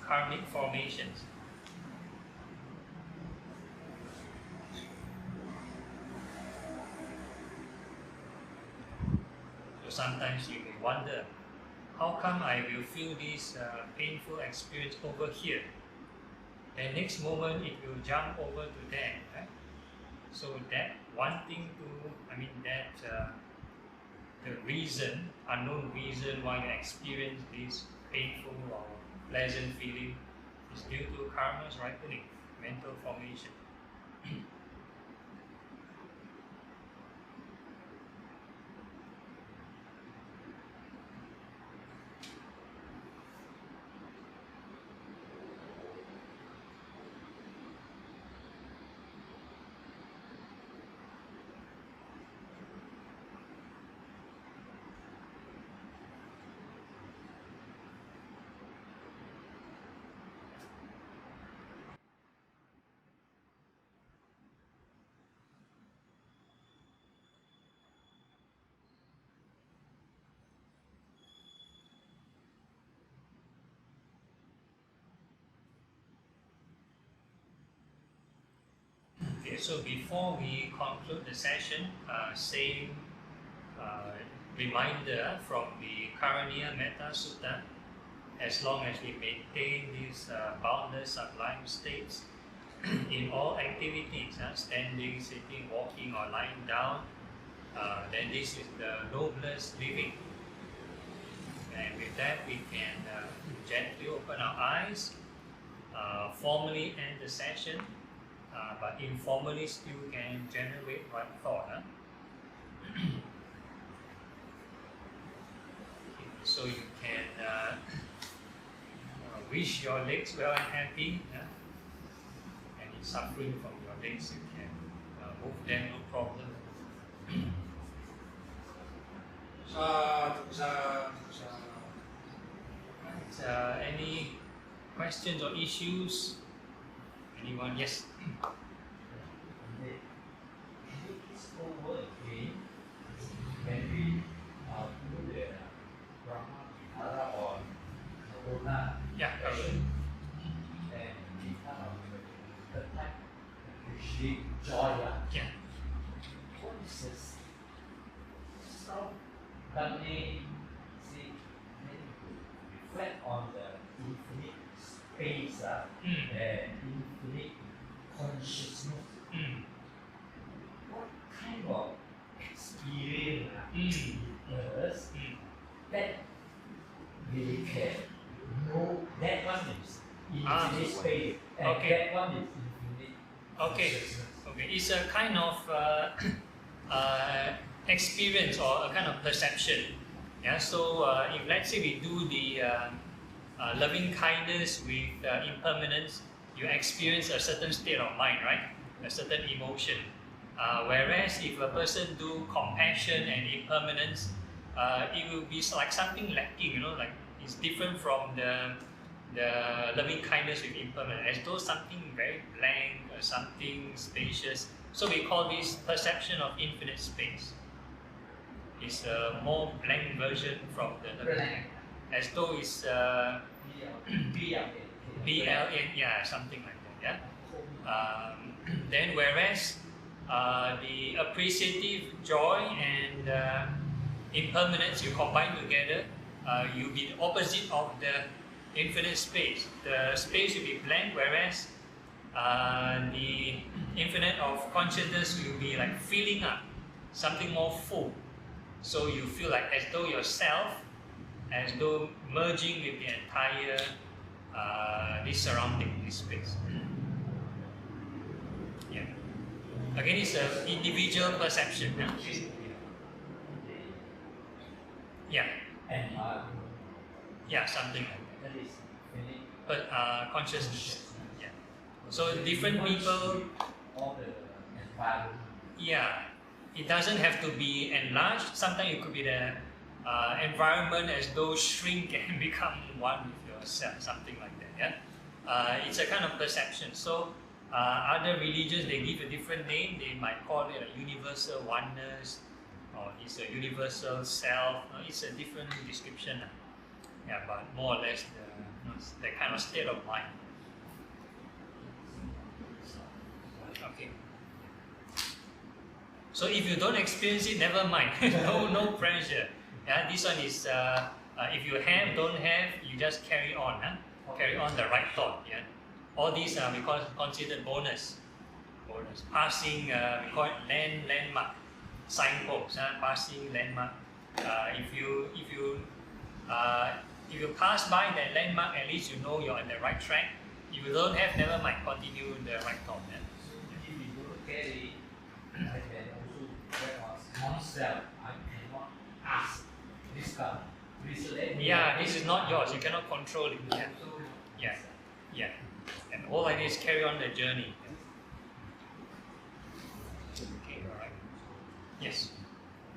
karmic formations. So sometimes you may wonder, how come I will feel this painful experience over here? The next moment it will jump over to there. Right? So that wanting to, that the reason, unknown reason why you experience this painful or pleasant feeling is due to karma's ripening, mental formation. Okay, so before we conclude the session, same reminder from the Karaniya Metta Sutta, as long as we maintain these boundless sublime states in all activities, standing, sitting, walking or lying down, then this is the noblest living. And with that we can gently open our eyes, formally end the session, but informally still can generate one thought. So you can wish your legs well and happy. Any suffering from your legs, you can move them, no problem. Any questions or issues? Anyone? Yes. When we do the Brahma Vihara or Corona Yeah, session, and we kind of the type appreciate joy. Yeah. What is this? So, that may see, reflect on the infinite space and infinite consciousness. What kind of experience us that we can know that one is infinite space and okay. that one is infinite consciousness. Okay. It's a kind of experience or a kind of perception. Yeah. So if let's say we do the loving kindness with impermanence, you experience a certain state of mind, right? A certain emotion. Whereas if a person do compassion and impermanence, it will be like something lacking, like it's different from the loving kindness with impermanence, as though something very blank or something spacious. So we call this perception of infinite space. It's a more blank version from the loving kindness, as though it's BLN, yeah, something like that. Yeah. Then whereas the appreciative joy and impermanence you combine together, you'll be the opposite of the infinite space. The space will be blank, whereas the infinite of consciousness will be like filling up, something more full. So you feel like as though yourself, as though merging with the entire this surrounding, this space. Yeah. Again, it's an individual perception. Yeah. And Yeah, something like that is infinite. But consciousness. Yeah. So different people. All the environment. Yeah. It doesn't have to be enlarged. Sometimes it could be the environment as though shrink and become one with yourself, something like that. Yeah. it's a kind of perception. So other religions, they give a different name. They might call it a universal oneness, or it's a universal self. It's a different description. Yeah, but more or less the kind of state of mind. Okay. So if you don't experience it, never mind. no pressure. Yeah, this one is if you have, don't have, you just carry on. Carry on the right thought. Yeah, all these we call considered bonus. Passing, we call it landmark, signpost. Passing landmark. If you pass by that landmark, at least you know you're on the right track. If you don't have, never mind. Continue the right thought. Yeah? If we don't carry, I can also tell myself, I cannot ask this guy. Yeah, this is not yours. You cannot control it. Yeah. And all I need is carry on the journey. Okay, all right. Yes.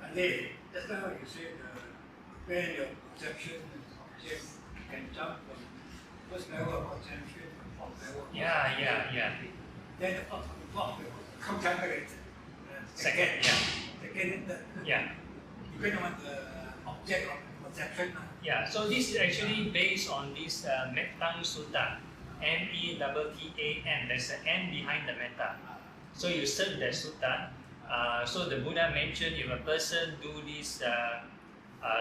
And then, just now you said when your perception can jump from first level of perception to fourth level. Yeah. Then the fourth level comes down again. Second, yeah. Second and third. Yeah. Depending on the object of perception. Yeah, so this is actually based on this Mettang Sutta, METTAN. There's an N behind the metta. So you search the sutta. So the Buddha mentioned if a person do this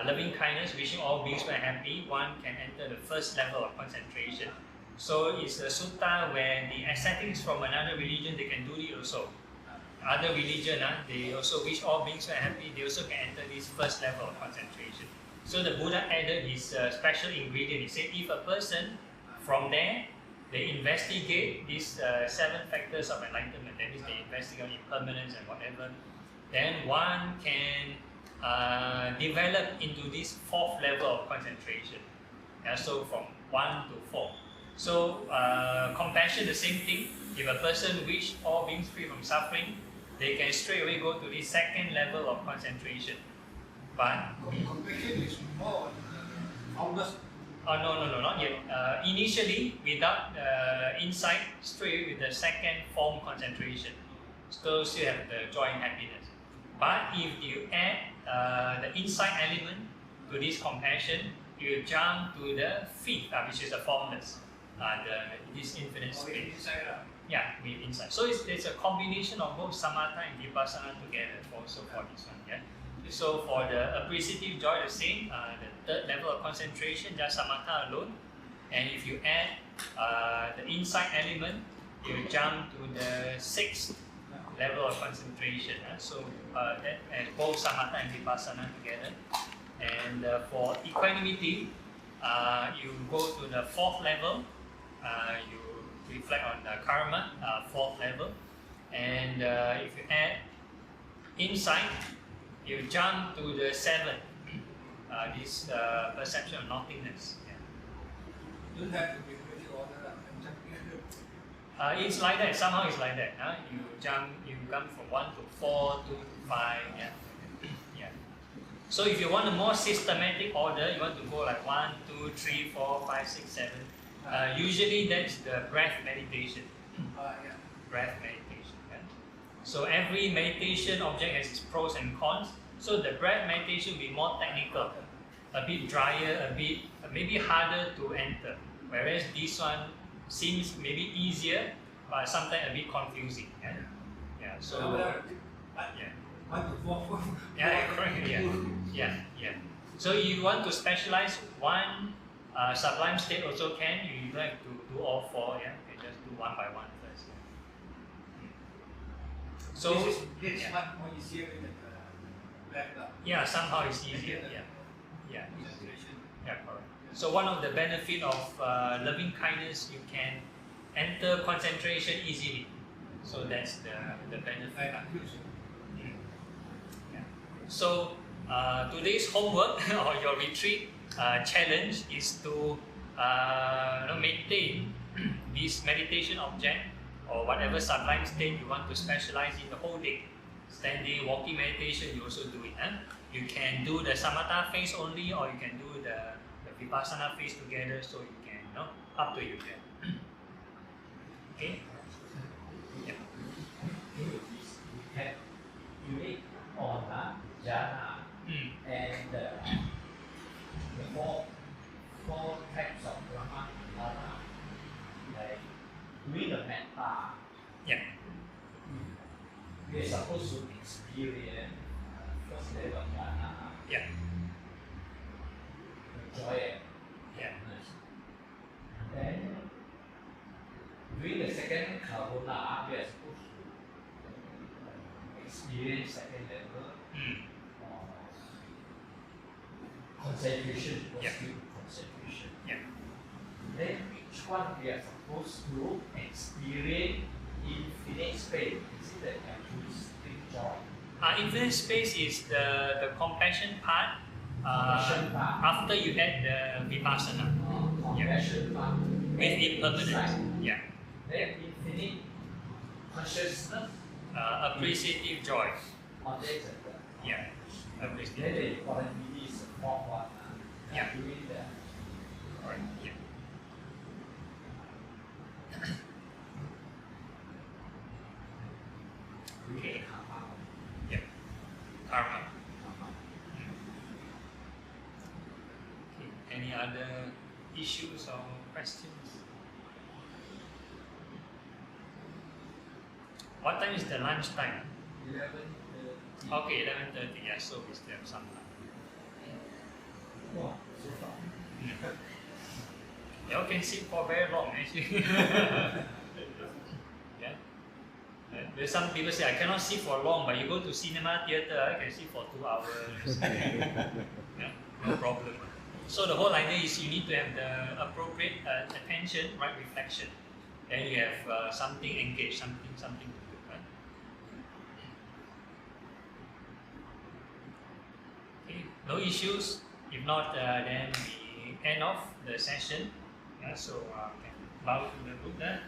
loving kindness, wishing all beings were happy, one can enter the first level of concentration. So it's a sutta where the ascetics from another religion, they can do it also. Other religion, they also wish all beings were happy, they also can enter this first level of concentration. So the Buddha added his special ingredient. He said if a person from there, they investigate these 7 factors of enlightenment, that means they investigate impermanence and whatever, then one can develop into this 4th level of concentration. So from 1 to 4. So compassion, the same thing. If a person wish all beings free from suffering, they can straight away go to this 2nd level of concentration. But Compassion is more honest. No, not yet. Initially, without insight, straight with the 2nd form concentration, still have the joy and happiness. But if you add the insight element to this compassion, you jump to the 5th, which is the formless, this infinite space. Yeah, with insight. So it's a combination of both samatha and vipassana together. Also for this one, yeah. So for the appreciative joy, the same. The 3rd level of concentration, just samatha alone. And if you add the insight element, you jump to the 6th level of concentration. So that and both samatha and vipassana together. And for equanimity, you go to the 4th level. You reflect on the karma, 4th level. And if you add insight, you jump to the 7th. This perception of nothingness. You don't have to be very order. It's like that. Somehow it's like that. You come from 1 to 4, 2 to 5. Yeah. So if you want a more systematic order, you want to go like 1, 2, 3, 4, 5, 6, 7. Usually that's the breath meditation. Breath meditation. Yeah? So every meditation object has its pros and cons. So the breath meditation will be more technical, a bit drier, a bit maybe harder to enter. Whereas this one seems maybe easier, but sometimes a bit confusing. Yeah. So 1 to 4. Yeah, correct. Yeah. So you want to specialize one sublime state also can. You don't have to do all 4. Yeah, you can just do one by one first. So this is much more easier than the black. Yeah, somehow it's easier. Yeah, correct. So one of the benefit of loving kindness, you can enter concentration easily. So that's the benefit. So today's homework or your retreat challenge is to maintain this meditation object or whatever sublime state you want to specialize in the whole day. Standing, walking meditation, you also do it. You can do the samatha phase only, or you can do the vipassana phase together. So you can, up to you. Yeah. Okay. Yeah. We can unit on jhana and the four types of brahmana, like doing the metta. Yeah. We are supposed to experience first level jhana, Yeah. enjoy it. Yeah. Then during the second karuna, we are supposed to experience second level concentration, Yeah. concentration. Yeah. Then which one we are supposed to experience infinite space? Is it the acoustic joy? Infinite space is the compassion part. Compassion part. After you had the vipassana Compassion part. with impermanence. Yeah. Then infinite consciousness. Appreciative joy. On that Yeah. then Appreciative. the important is the fourth one. Yeah. Doing the Alright. Yeah. Okay. Yeah. Karma. Okay. Any other issues or questions? What time is the lunch time? 11:30. Okay, 11:30. Yeah, so we still have some time. Wow, so far. You can sit for very long, actually. Yeah. There's some people say I cannot sit for long, but you go to cinema theater, I can sit for 2 hours. Yeah, no problem. So the whole idea is you need to have the appropriate attention, right reflection. Then you have something engaged, something to do. Right? Okay, no issues. If not, then we end off the session. Yeah, so bow to the Buddha.